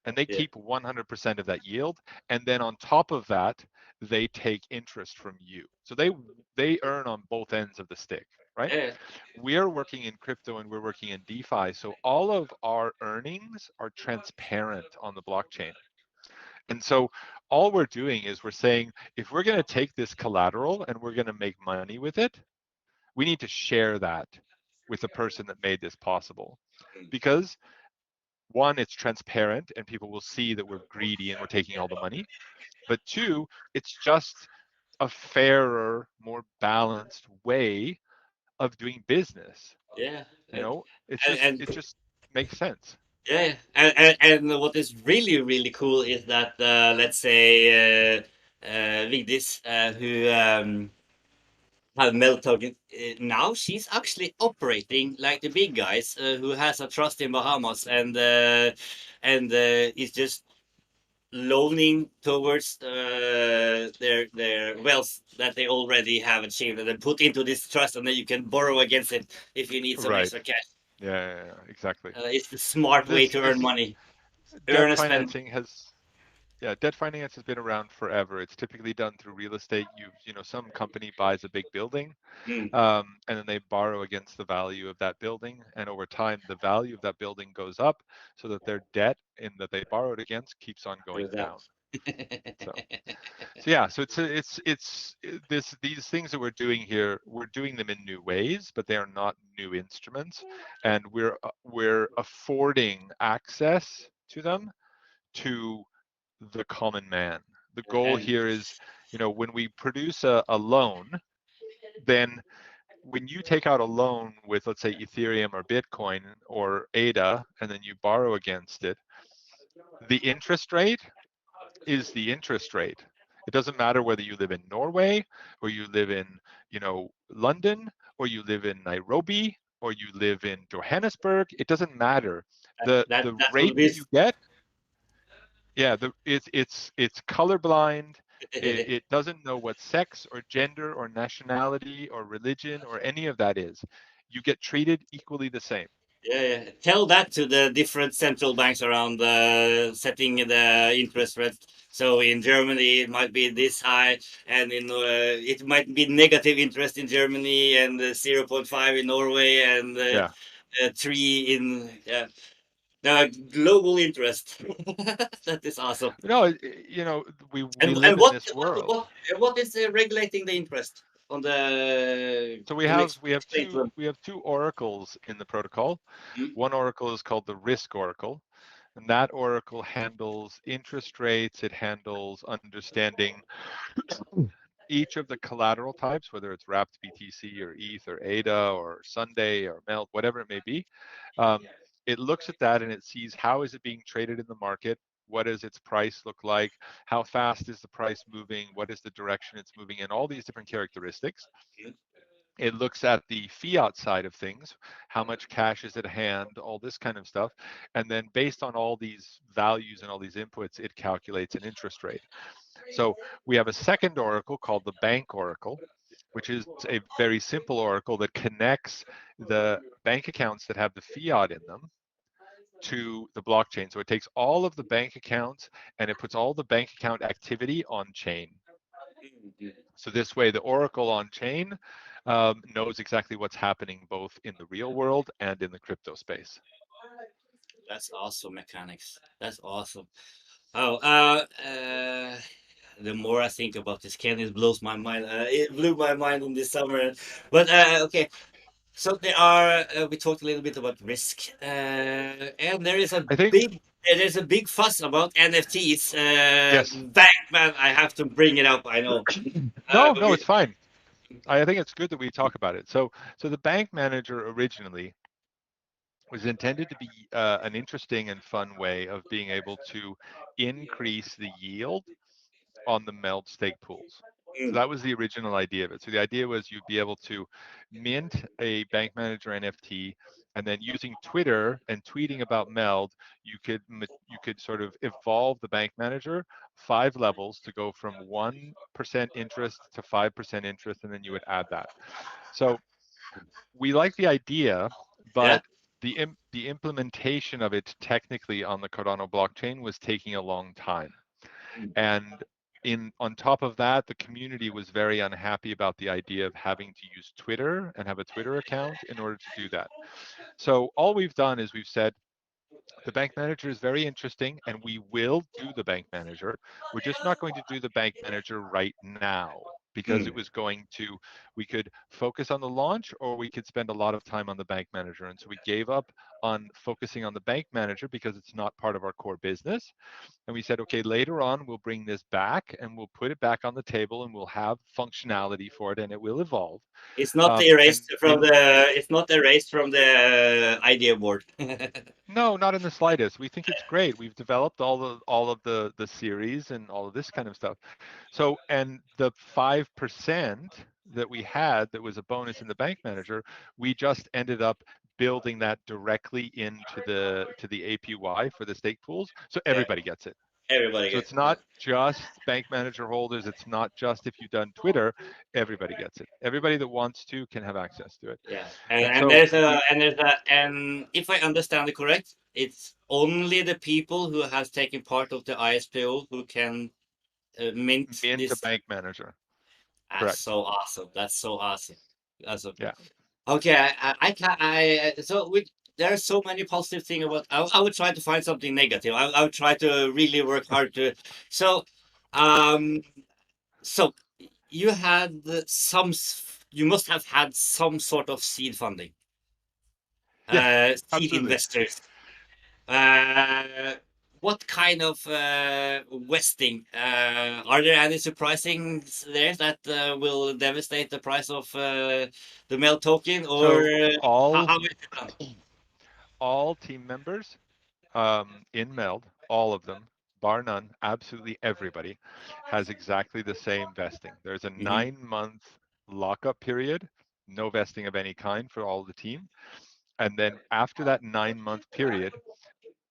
Speaker 2: And they
Speaker 1: Yeah.
Speaker 2: keep 100% of that yield. And then on top of that, they take interest from you. So they earn on both ends of the stick, right?
Speaker 1: Yeah.
Speaker 2: We're working in crypto and we're working in DeFi. So all of our earnings are transparent on the blockchain. And so all we're doing is we're saying, if we're going to take this collateral and we're going to make money with it, we need to share that with the person that made this possible. Because one, it's transparent and people will see that we're greedy and we're taking all the money. But two, it's just a fairer, more balanced way of doing business.
Speaker 1: Yeah.
Speaker 2: You know,
Speaker 1: And
Speaker 2: it just makes sense.
Speaker 1: yeah, and what is really really cool is that let's say Vigdis, who have Mel token now, she's actually operating like the big guys, who has a trust in Bahamas, and is just loaning towards their wealth that they already have achieved, and then put into this trust, and then you can borrow against it if you need some
Speaker 2: Right.
Speaker 1: extra cash.
Speaker 2: Yeah, exactly.
Speaker 1: It's the smart way to earn
Speaker 2: This
Speaker 1: money, earn
Speaker 2: debt
Speaker 1: and spend.
Speaker 2: financing has Yeah, debt finance has been around forever. It's typically done through real estate. Some company buys a big building,
Speaker 1: Mm,
Speaker 2: and then they borrow against the value of that building. And over time, the value of that building goes up, so that their debt in that they borrowed against keeps on going
Speaker 1: goes down.
Speaker 2: down. So yeah, so these things that we're doing here, we're doing them in new ways, but they are not new instruments, and we're affording access to them to the common man. The goal
Speaker 1: And
Speaker 2: here is, when we produce a loan, then when you take out a loan with, let's say, Ethereum or Bitcoin or ADA, and then you borrow against it, the interest rate is the interest rate. It doesn't matter whether you live in Norway or you live in, London, or you live in Nairobi, or you live in Johannesburg. It doesn't matter. The
Speaker 1: that will
Speaker 2: rate
Speaker 1: be
Speaker 2: that you get, yeah, it's colorblind. It doesn't know what sex or gender or nationality or religion or any of that is. You get treated equally the same.
Speaker 1: Yeah, yeah. Tell that to the different central banks around setting the interest rate. So in Germany, it might be this high, and it might be negative interest in Germany, and 0.5 in Norway, and
Speaker 2: Yeah.
Speaker 1: 3 in global interest. That is awesome.
Speaker 2: No, you know, we
Speaker 1: And
Speaker 2: live in this world.
Speaker 1: what is regulating the interest on the?
Speaker 2: So
Speaker 1: Can you explain to them?
Speaker 2: we have two oracles in the protocol.
Speaker 1: Mm,
Speaker 2: One oracle is called the risk oracle, and that oracle handles interest rates. It handles understanding each of the collateral types, whether it's wrapped BTC or ETH or ADA or Sunday or MELD, whatever it may be. It looks at that and it sees how is it being traded in the market, what does its price look like, how fast is the price moving, what is the direction it's moving in, all these different characteristics.
Speaker 1: mm.
Speaker 2: It looks at the fiat side of things, how much cash is at hand, all this kind of stuff. And then based on all these values and all these inputs, it calculates an interest rate. So we have a second oracle called the bank oracle, which is a very simple oracle that connects the bank accounts that have the fiat in them to the blockchain. So it takes all of the bank accounts and it puts all the bank account activity on chain. So this way, the oracle on chain knows exactly what's happening both in the real world and in the crypto space.
Speaker 1: That's awesome mechanics. That's awesome. Oh, the more I think about this, Ken, it blows my mind. It blew my mind in this summer. But okay, so we talked a little bit about risk, and
Speaker 2: I think,
Speaker 1: there's a big fuss about NFTs.
Speaker 2: yes.
Speaker 1: Bankman, I have to bring it up. I know.
Speaker 2: No,
Speaker 1: But
Speaker 2: no, it's fine. I think it's good that we talk about it. So the bank manager originally was intended to be an interesting and fun way of being able to increase the yield on the MELD stake pools. So
Speaker 1: mm,
Speaker 2: that was the original idea of it. So the idea was you'd be able to mint a bank manager NFT, and then using Twitter and tweeting about MELD, you could sort of evolve the bank manager 5 levels to go from 1% interest to 5% interest, and then you would add that. So we like the idea,
Speaker 1: yeah.
Speaker 2: but the implementation of it technically on the Cardano blockchain was taking a long time.
Speaker 1: Mm.
Speaker 2: And on top of that, the community was very unhappy about the idea of having to use Twitter and have a Twitter account in order to do that. So all we've done is we've said the bank manager is very interesting and we will do the bank manager. We're just not going to do the bank manager right now because
Speaker 1: Mm.
Speaker 2: it was going to, we could focus on the launch or we could spend a lot of time on the bank manager. And so we gave up on focusing on the bank manager because it's not part of our core business. And we said, okay, later on, we'll bring this back and we'll put it back on the table and we'll have functionality for it and it will evolve. And in
Speaker 1: It's not erased from the idea board.
Speaker 2: No, not in the slightest. We think it's great. We've developed all of the series and all of this kind of stuff. So, and the 5% that we had that was a bonus in the bank manager, we just ended up building that directly into the APY for the stake pools, so
Speaker 1: Yeah,
Speaker 2: everybody gets it.
Speaker 1: everybody
Speaker 2: So
Speaker 1: gets
Speaker 2: it's
Speaker 1: it. Yeah.
Speaker 2: not just bank manager holders. It's not just if you've done Twitter. Everybody gets it. Everybody that wants to can have access to it.
Speaker 1: Yeah,
Speaker 2: And
Speaker 1: and
Speaker 2: so we,
Speaker 1: and if I understand it correct, it's only the people who has taken part of the ISPO who can mint
Speaker 2: mint a
Speaker 1: this.
Speaker 2: bank manager.
Speaker 1: That's
Speaker 2: Correct.
Speaker 1: so awesome. That's so awesome. Awesome.
Speaker 2: Yeah.
Speaker 1: Okay, I can so with there are so many positive things about. I would try to find something negative. I would try to really work hard to. So, um, so you had you must have had some sort of seed funding,
Speaker 2: Yes,
Speaker 1: seed
Speaker 2: absolutely.
Speaker 1: investors. Uh, what kind of vesting? Are there any surprising there that will devastate the price of the MELD token, or
Speaker 2: So
Speaker 1: how is it done?
Speaker 2: all team members in MELD, all of them, bar none, absolutely everybody, has exactly the same vesting. There's a
Speaker 1: Mhm.
Speaker 2: 9-month lockup period, no vesting of any kind for all the team. And then after that 9-month period,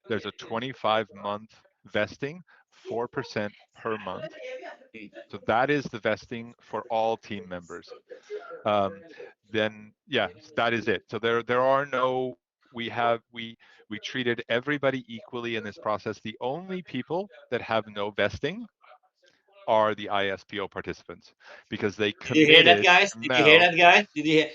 Speaker 2: there's a 25-month vesting 4% per month. So that is the vesting for all team members. Then yeah, that is it. So there are no, we treated everybody equally in this process. The only people that have no vesting are the ISPO participants, because they
Speaker 1: Did you hear that,
Speaker 2: committed
Speaker 1: guys?
Speaker 2: to
Speaker 1: Did you hear
Speaker 2: MELD.
Speaker 1: that, guys? Did you hear?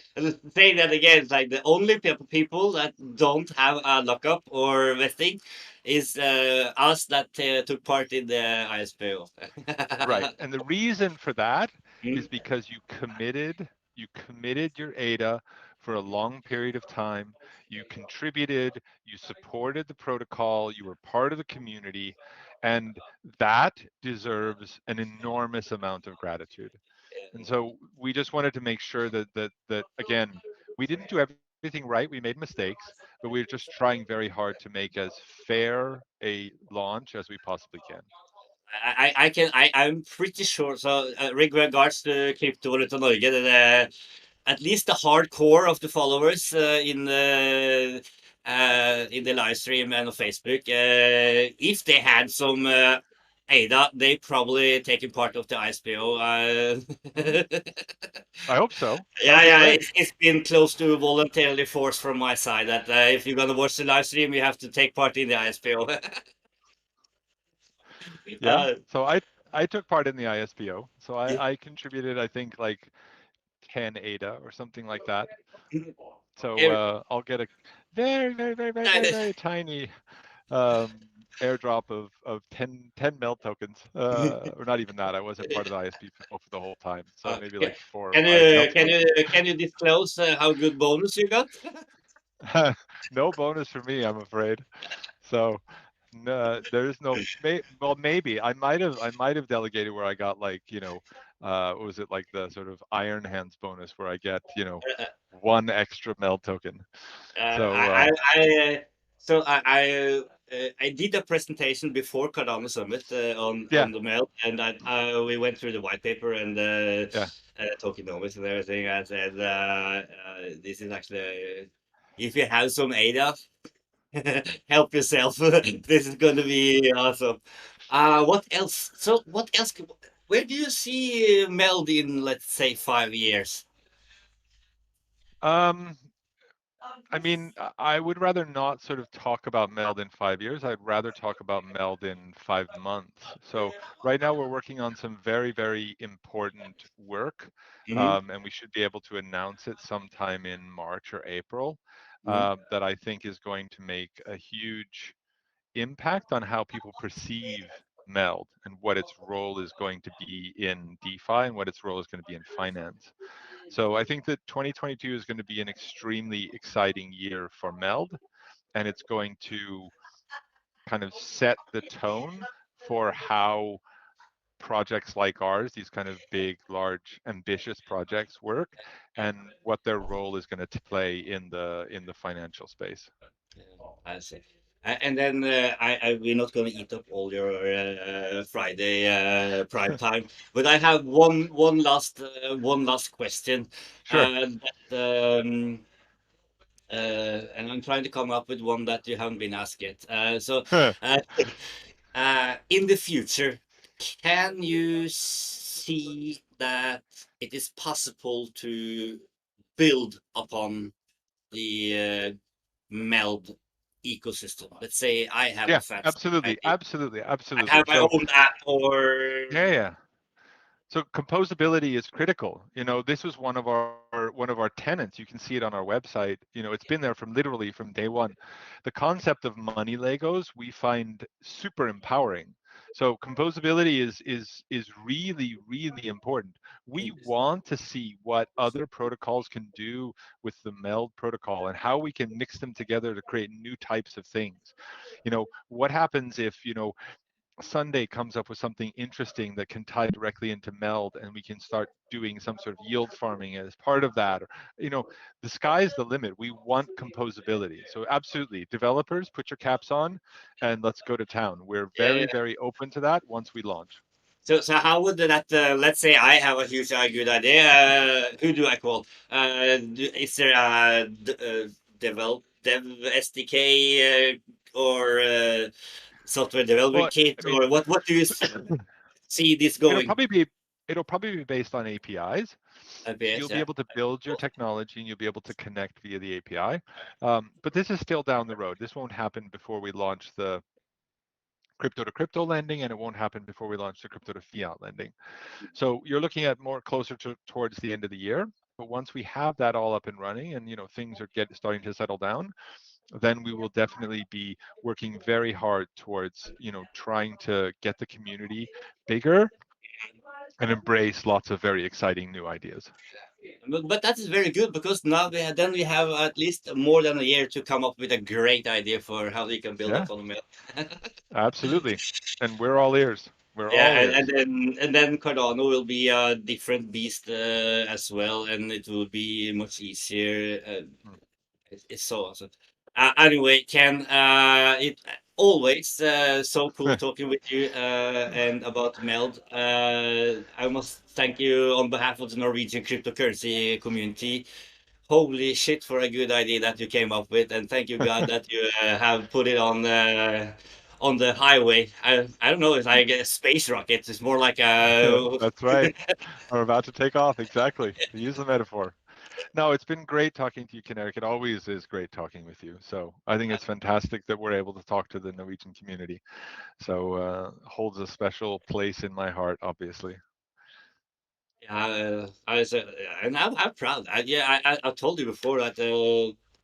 Speaker 1: Say that again. It's like the only people that don't have a lockup or vesting is us that took part in the ISPO.
Speaker 2: Right. And the reason for that is
Speaker 1: Mm,
Speaker 2: because you committed your ADA for a long period of time. You contributed, you supported the protocol, you were part of the community, and that deserves an enormous amount of gratitude. And so we just wanted to make sure that again, we didn't do everything right. We made mistakes, but we were just trying very hard to make as fair a launch as we possibly can.
Speaker 1: I'm pretty sure. So, with regards to Kryptovaluta Norge, at least the hardcore of the followers in the live stream and on Facebook, if they had some ADA, they probably taken part of the ISPO.
Speaker 2: I hope so. That would
Speaker 1: Yeah,
Speaker 2: be
Speaker 1: yeah,
Speaker 2: great.
Speaker 1: it's been close to voluntarily forced from my side that if you're gonna watch the live stream, you have to take part in the ISPO.
Speaker 2: Yeah.
Speaker 1: uh,
Speaker 2: So I took part in the ISPO. So
Speaker 1: yeah.
Speaker 2: I contributed, I think, like 10 ADA or something like that. So
Speaker 1: Every-
Speaker 2: I'll get a very, very, very, very, very, very tiny um, airdrop of 10 MELD tokens, or not even that. I wasn't part of the ISPO for the whole time. So maybe
Speaker 1: yeah.
Speaker 2: like 4 or 5 MELD tokens.
Speaker 1: Can you disclose how good bonus you got?
Speaker 2: No bonus for me, I'm afraid. So no, there is no. Well, maybe I might have delegated where I got, like, what was it, like the sort of Iron Hands bonus where I get, one extra MELD token. So
Speaker 1: I did a presentation before Cardano Summit
Speaker 2: yeah,
Speaker 1: on the mail, and we went through the white paper and
Speaker 2: yeah.
Speaker 1: tokenomics and everything. I said this is actually if you have some ADA, help yourself. This is going to be awesome. What else? So what else? Where do you see MELD in, let's say, 5 years?
Speaker 2: Um, I mean, I would rather not sort of talk about MELD in 5 years. I'd rather talk about MELD in 5 months. So right now we're working on some very, very important work,
Speaker 1: Hmm.
Speaker 2: and we should be able to announce it sometime in March or April,
Speaker 1: Hmm.
Speaker 2: that I think is going to make a huge impact on how people perceive MELD and what its role is going to be in DeFi and what its role is going to be in finance. So I think that 2022 is going to be an extremely exciting year for MELD, and it's going to kind of set the tone for how projects like ours, these kind of big, large, ambitious projects work, and what their role is going to play in the financial space.
Speaker 1: Yeah, I see. And then we're not going to eat up all your Friday prime time, but I have one last question,
Speaker 2: Sure.
Speaker 1: and I'm trying to come up with one that you haven't been asked yet. Uh, in the future, can you see that it is possible to build upon the MELD ecosystem? Let's say I have a
Speaker 2: Yeah,
Speaker 1: fancy
Speaker 2: absolutely,
Speaker 1: idea.
Speaker 2: absolutely,
Speaker 1: I have
Speaker 2: absolutely.
Speaker 1: my
Speaker 2: So
Speaker 1: own app or
Speaker 2: yeah, yeah. So composability is critical. This was one of our tenants. You can see it on our website. It's been there from literally from day one. The concept of money Legos we find super empowering. So composability is really, really important. We want to see what other protocols can do with the MELD protocol and how we can mix them together to create new types of things. What happens if, Sunday comes up with something interesting that can tie directly into MELD, and we can start doing some sort of yield farming as part of that. Or, the sky's the limit. We want composability. So absolutely, developers, put your caps on and let's go to town. We're very,
Speaker 1: yeah.
Speaker 2: very open to that once we launch.
Speaker 1: So how would that? Let's say I have a huge, good idea. Who do I call? Is there a dev SDK or software development
Speaker 2: Well,
Speaker 1: kit,
Speaker 2: I mean,
Speaker 1: or what do you see this
Speaker 2: it'll
Speaker 1: going?
Speaker 2: probably be it'll probably be based on APIs. So
Speaker 1: IPS,
Speaker 2: you'll be
Speaker 1: yeah.
Speaker 2: able to build your technology and you'll be able to connect via the API. But this is still down the road. This won't happen before we launch the crypto to crypto lending, and it won't happen before we launch the crypto to fiat lending. So you're looking at more closer to towards the end of the year. But once we have that all up and running, and things are starting to settle down, then we will definitely be working very hard towards trying to get the community bigger and embrace lots of very exciting new ideas.
Speaker 1: But that is very good, because now then we have at least more than a year to come up with a great idea for how we can build
Speaker 2: Yeah,
Speaker 1: up on the mill.
Speaker 2: absolutely. And we're all ears. We're
Speaker 1: Yeah,
Speaker 2: all
Speaker 1: and
Speaker 2: ears.
Speaker 1: then Cardano will be a different beast as well, and it will be much easier.
Speaker 2: Mm.
Speaker 1: It's so awesome. Anyway, Ken, it always so cool talking with you and about MELD. I must thank you on behalf of the Norwegian cryptocurrency community. Holy shit for a good idea that you came up with, and thank you God that you have put it on the highway. I don't know if I get a space rocket. It's more like a
Speaker 2: That's right. We're about to take off. Exactly. To use the metaphor. No, it's been great talking to you, Kinetic. It always is great talking with you. So I think it's fantastic that we're able to talk to the Norwegian community. So holds a special place in my heart, obviously.
Speaker 1: I was, and I'm proud. Yeah, I told you before that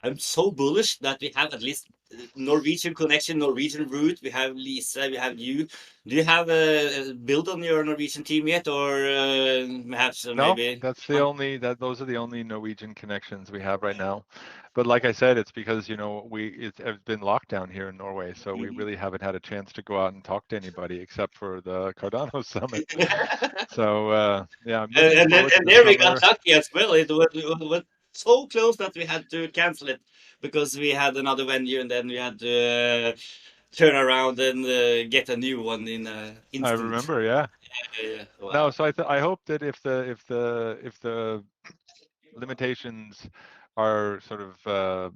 Speaker 1: I'm so bullish that we have at least Norwegian connection, Norwegian route. We have Lisa, we have you. Do you have a build on your Norwegian team yet, or perhaps
Speaker 2: No,
Speaker 1: maybe?
Speaker 2: that's the only that those are the only Norwegian connections we have right now. But like I said, it's because it's been locked down here in Norway, so we
Speaker 1: Mhm.
Speaker 2: really haven't had a chance to go out and talk to anybody except for the Cardano summit. So yeah, I'm looking forward to
Speaker 1: And
Speaker 2: the
Speaker 1: there we got
Speaker 2: summer.
Speaker 1: lucky as well. It was so close that we had to cancel it because we had another venue, and then we had to turn around and get a new one in
Speaker 2: I
Speaker 1: instant.
Speaker 2: remember, yeah.
Speaker 1: Yeah.
Speaker 2: No,
Speaker 1: Wow.
Speaker 2: so I hope that if the limitations are sort of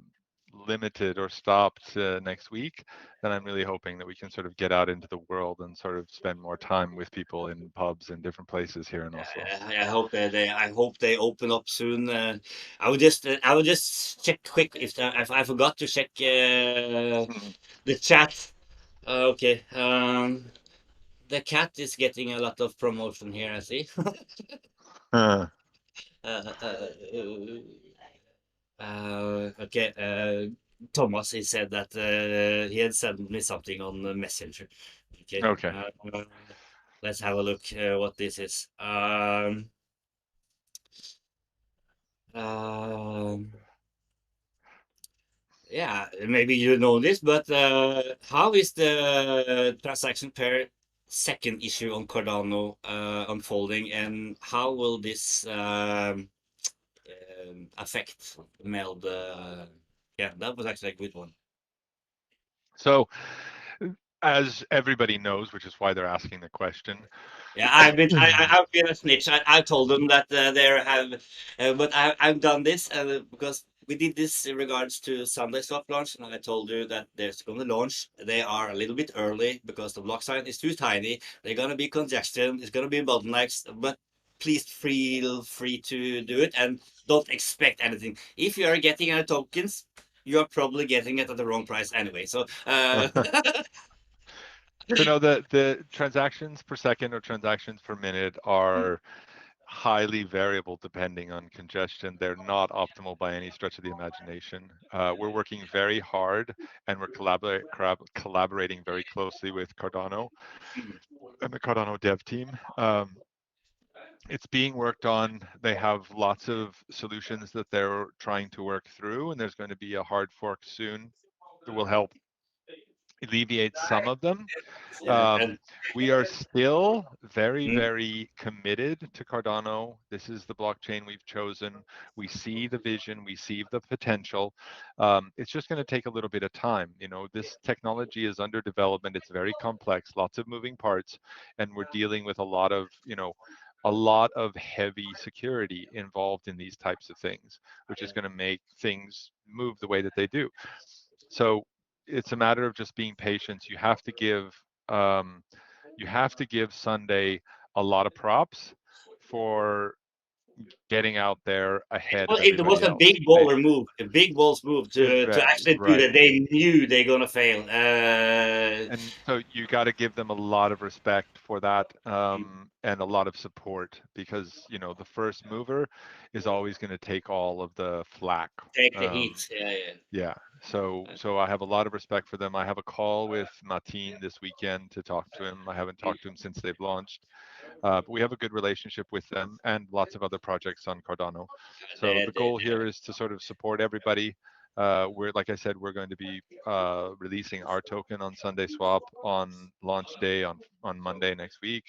Speaker 2: limited or stopped next week, then I'm really hoping that we can sort of get out into the world and sort of spend more time with people in pubs and different places here in Oslo.
Speaker 1: I hope I hope they open up soon. I would just check quick if I forgot to check
Speaker 2: Mhm.
Speaker 1: the chat. Okay. The cat is getting a lot of promotion here, I see. Uh, uh, okay. Thomas, he said that he had sent me something on the Messenger. Okay.
Speaker 2: Okay.
Speaker 1: Let's have a look what this is. Um, yeah, maybe you know this, but how is the transaction per second issue on Cardano unfolding, and how will this affect MELD? Yeah, that was actually a good one.
Speaker 2: So, as everybody knows, which is why they're asking the question.
Speaker 1: Yeah, I've been a snitch. I told them that there have, but I've done this because we did this in regards to Sunday soft launch, and I told you that there's going to launch. They are a little bit early because the block size is too tiny. They're going to be congestion. It's going to be bottlenecks, but please feel free to do it and don't expect anything. If you are getting our tokens, you are probably getting it at the wrong price anyway. So
Speaker 2: So no, the transactions per second or transactions per minute are highly variable depending on congestion. They're not optimal by any stretch of the imagination. We're working very hard and we're collaborating very closely with Cardano and the Cardano dev team. It's being worked on. They have lots of solutions that they're trying to work through, and there's going to be a hard fork soon that will help alleviate some of them.
Speaker 1: yeah,
Speaker 2: Um,
Speaker 1: and
Speaker 2: we are still very,
Speaker 1: mm,
Speaker 2: very committed to Cardano. This is the blockchain we've chosen. We see the vision, we see the potential. It's just going to take a little bit of time. This technology is under development. It's very complex, lots of moving parts, and we're dealing with a lot of heavy security involved in these types of things, which is going to make things move the way that they do. So it's a matter of just being patient. Um, you have to give Sunday a lot of props for getting out there ahead
Speaker 1: Well,
Speaker 2: of
Speaker 1: it was
Speaker 2: everybody
Speaker 1: a
Speaker 2: else.
Speaker 1: big baller move, a big balls move to actually do
Speaker 2: Right.
Speaker 1: that. They knew they're gonna fail.
Speaker 2: And so you got to give them a lot of respect for that, and a lot of support, because the first mover is always going to take all of the flack.
Speaker 1: Take the
Speaker 2: Um,
Speaker 1: heat. Yeah, yeah.
Speaker 2: yeah. So I have a lot of respect for them. I have a call with Martin this weekend to talk to him. I haven't talked to him since they've launched, but we have a good relationship with them and lots of other projects on Cardano. So the goal here is to sort of support everybody. We're, like I said, we're going to be releasing our token on Sunday Swap on launch day on Monday next week.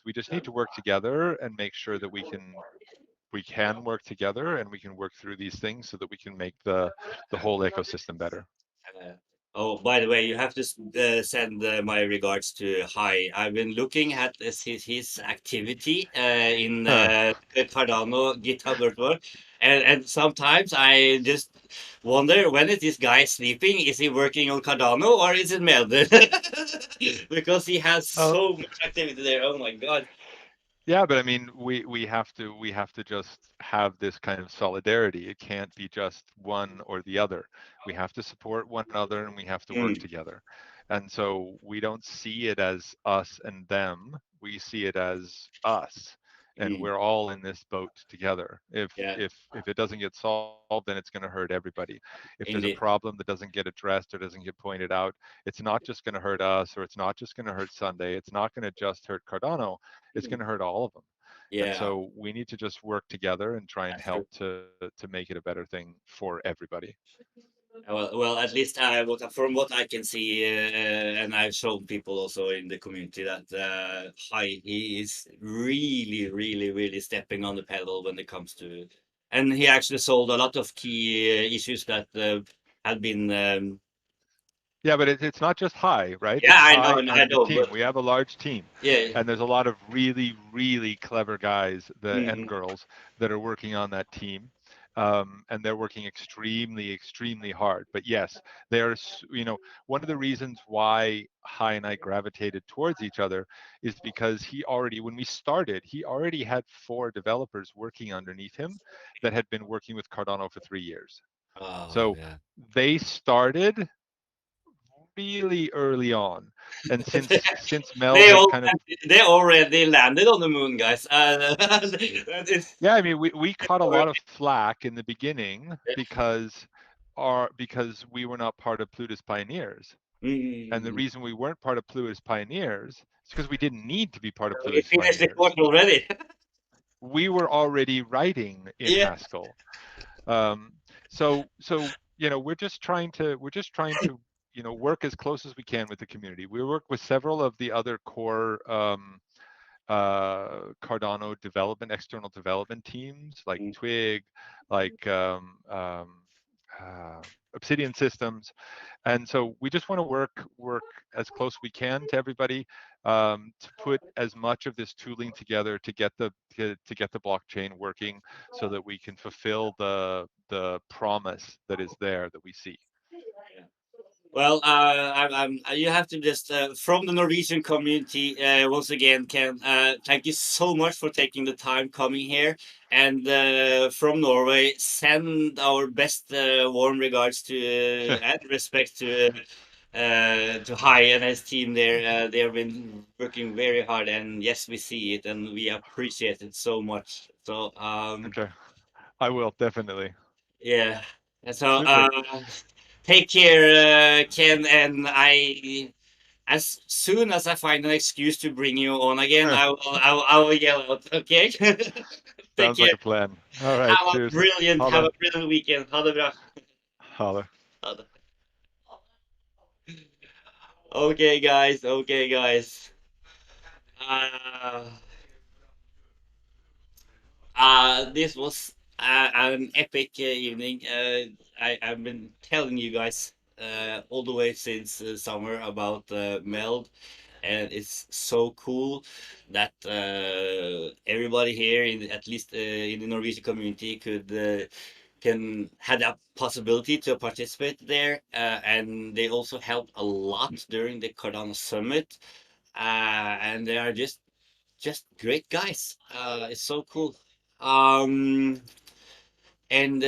Speaker 2: We just need to work together and make sure that we can work together and we can work through these things so that we can make the whole ecosystem better.
Speaker 1: Oh, by the way, you have to send my regards to Hai. I've been looking at his activity in Cardano GitHub work, and sometimes I just wonder, when is this guy sleeping? Is he working on Cardano or is it MELD? Because he has
Speaker 2: Oh,
Speaker 1: so much activity there. Oh my God.
Speaker 2: yeah, but I mean, we have to just have this kind of solidarity. It can't be just one or the other. We have to support one another and we have to work
Speaker 1: Mm,
Speaker 2: together. And so we don't see it as us and them. We see it as us, and
Speaker 1: mm,
Speaker 2: we're all in this boat together. If
Speaker 1: yeah,
Speaker 2: if if it doesn't get solved, then it's going to hurt everybody. If there's a
Speaker 1: indeed.
Speaker 2: problem that doesn't get addressed or doesn't get pointed out, it's not just going to hurt us, or it's not just going to hurt Sunday. It's not going to just hurt Cardano, it's
Speaker 1: Mm,
Speaker 2: going to hurt all of them. And
Speaker 1: yeah,
Speaker 2: so we need to just work together and try and
Speaker 1: that's
Speaker 2: help
Speaker 1: true.
Speaker 2: to make it a better thing for everybody.
Speaker 1: Well, at least from what I can see, and I've shown people also in the community that he is really, really, really stepping on the pedal when it comes to, and he actually solved a lot of key issues that had been.
Speaker 2: Yeah, but it's not just High, right?
Speaker 1: Yeah,
Speaker 2: It's
Speaker 1: I know,
Speaker 2: High
Speaker 1: I
Speaker 2: and the
Speaker 1: know,
Speaker 2: team.
Speaker 1: but
Speaker 2: We have a large team,
Speaker 1: yeah,
Speaker 2: and there's a lot of really, really clever guys and
Speaker 1: mhm,
Speaker 2: girls that are working on that team. And they're working extremely, extremely hard. But yes, they are, one of the reasons why High and I gravitated towards each other is because when we started, he already had 4 developers working underneath him that had been working with Cardano for 3 years.
Speaker 1: oh
Speaker 2: So
Speaker 1: yeah.
Speaker 2: they started really early on, and since Meld
Speaker 1: They
Speaker 2: had
Speaker 1: all
Speaker 2: kind of,
Speaker 1: they already landed on the moon, guys. That is.
Speaker 2: yeah, I mean, we caught a lot of flack in the beginning because we were not part of Plutus Pioneers. And the
Speaker 1: Mm.
Speaker 2: reason we weren't part of Plutus Pioneers is because we didn't need to be part of
Speaker 1: We
Speaker 2: Plutus
Speaker 1: finished the
Speaker 2: Pioneers.
Speaker 1: course already.
Speaker 2: We were already writing in
Speaker 1: Yeah.
Speaker 2: Haskell. Um, so we're just trying to work as close as we can with the community. We work with several of the other core Cardano external development teams, like
Speaker 1: Mm.
Speaker 2: Twig, like Obsidian Systems, and so we just want to work as close we can to everybody, to put as much of this tooling together to get the blockchain working, so that we can fulfill the promise that is there that we see.
Speaker 1: Well, you have to just, from the Norwegian community, once again, Ken, thank you so much for taking the time coming here. And from Norway, send our best warm regards to and respect to Hai and his team there. They have been working very hard, and yes, we see it, and we appreciate it so much. So,
Speaker 2: Okay, I will definitely.
Speaker 1: yeah. And so,
Speaker 2: Super.
Speaker 1: take care, Ken, and as soon as I find an excuse to bring you on again, I will yell out. Okay. Take
Speaker 2: Sounds
Speaker 1: care.
Speaker 2: like a plan. All right, cheers.
Speaker 1: Have
Speaker 2: Holla.
Speaker 1: a brilliant weekend. Ha det bra.
Speaker 2: Holla.
Speaker 1: Ha det. Okay, guys. Okay, guys. Uh, this was an epic evening. I've been telling you guys all the way since summer about MELD, and it's so cool that everybody here, at least in the Norwegian community, had a possibility to participate there, and they also helped a lot during the Cardano summit, and they are just great guys. It's so cool. Um, and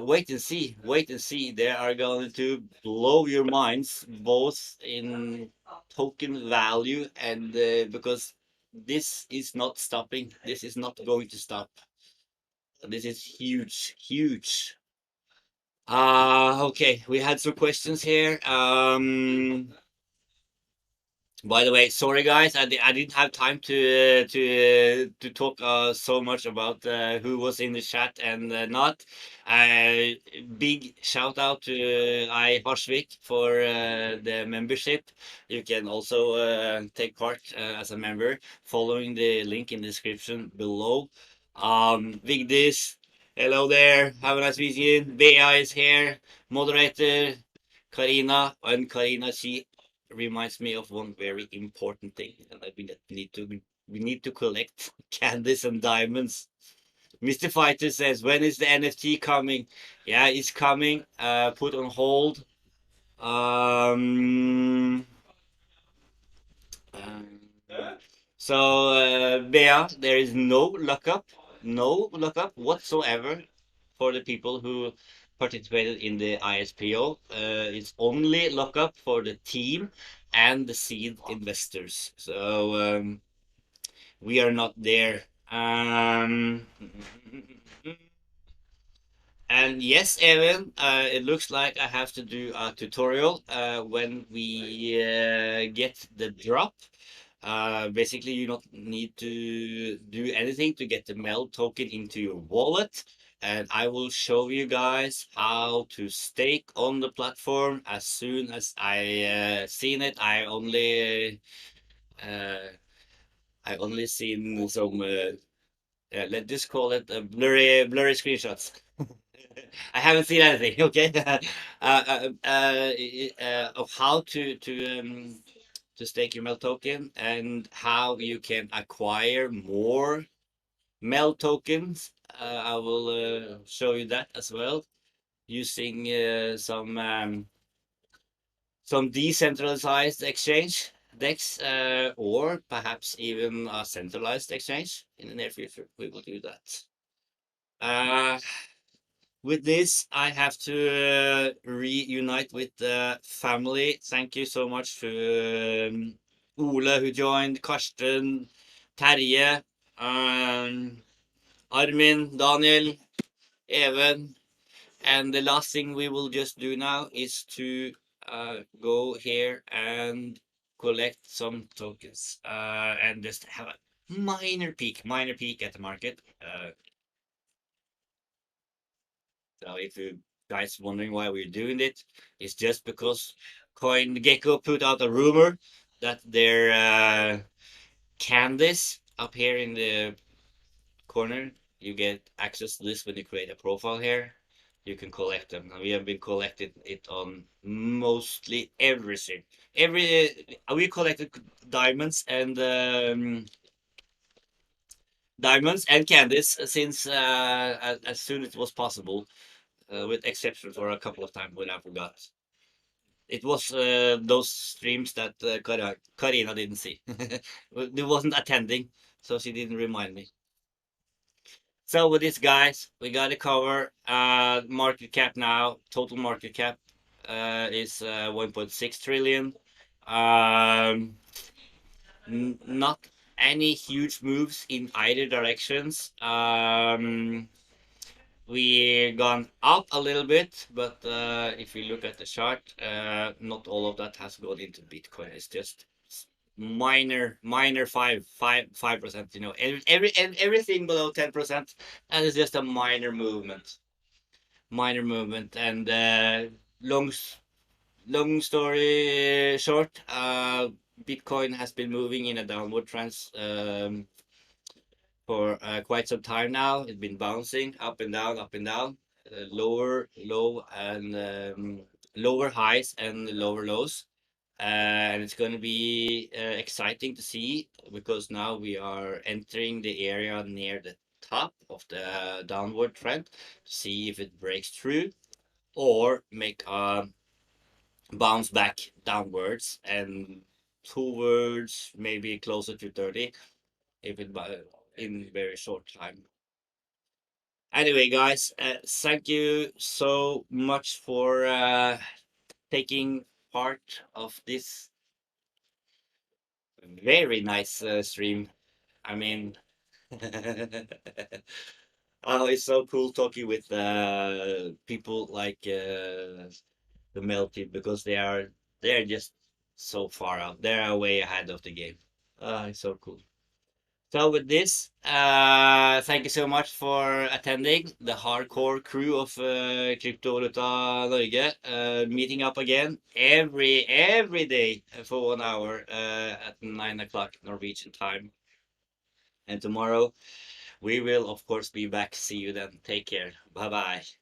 Speaker 1: wait and see. They are going to blow your minds, both in token value and because this is not stopping. This is not going to stop. This is huge, huge. Okay, we had some questions here. By the way, sorry guys, I didn't have time to talk so much about who was in the chat and not. Big shout out to I Harsvik for the membership. You can also take part as a member following the link in the description below. Vigdis, hello there. Have a nice weekend. Bea is here. Moderator Karina, and Karina, she reminds me of one very important thing, and that we need to collect candies and diamonds. Mr. Fighter says, when is the NFT coming? Yeah, it's coming. Put on hold. Um, Bea, there is no lockup whatsoever for the people who participated in the ISPO. It's only lockup for the team and the seed investors. So we are not there. And yes, Evan, it looks like I have to do a tutorial when we get the drop. Basically, you don't need to do anything to get the MELD token into your wallet. And I will show you guys how to stake on the platform as soon as I seen it. I only seen some let's just call it blurry screenshots. I haven't seen anything. Okay, of how to stake your MELD token and how you can acquire more MELD tokens. I will show you that as well using some decentralized exchange DEX or perhaps even a centralized exchange in the near future. We will do that. With this, I have to reunite with the family. Thank you so much to Ole who joined, Karsten, Terje, Armin, Daniel, Even. And the last thing we will just do now is to go here and collect some tokens and just have a minor peek at the market. So if you guys wondering why we're doing it, it's just because CoinGecko put out a rumor that their candies up here in the corner, you get access to this when you create a profile here. You can collect them. And we have been collecting it on mostly everything. We collected diamonds and candies since as soon as it was possible, with exception for a couple of times when I forgot. It was those streams that Karina didn't see. She wasn't attending, so she didn't remind me. So with this, guys, we got to cover market cap now. Total market cap is 1.6 trillion. Not any huge moves in either directions. We gone up a little bit, but if you look at the chart, not all of that has gone into Bitcoin. It's just minor 5%. You know, everything below 10%, and it's just a minor movement. And long story short, Bitcoin has been moving in a downward trend for quite some time now. It's been bouncing up and down, lower low and lower highs and lower lows. And it's going to be exciting to see because now we are entering the area near the top of the downward trend, see if it breaks through, or make a bounce back downwards and towards maybe closer to 30 if it in very short time. Anyway, guys, thank you so much for taking part of this very nice stream. I mean, oh, it's so cool talking with people like the MELD team, because they're just so far out. They're way ahead of the game. It's so cool. So with this, thank you so much for attending the hardcore crew of Kryptovaluta Norge, meeting up again every day for 1 hour at 9 o'clock Norwegian time. And tomorrow we will of course be back. See you then. Take care. Bye bye.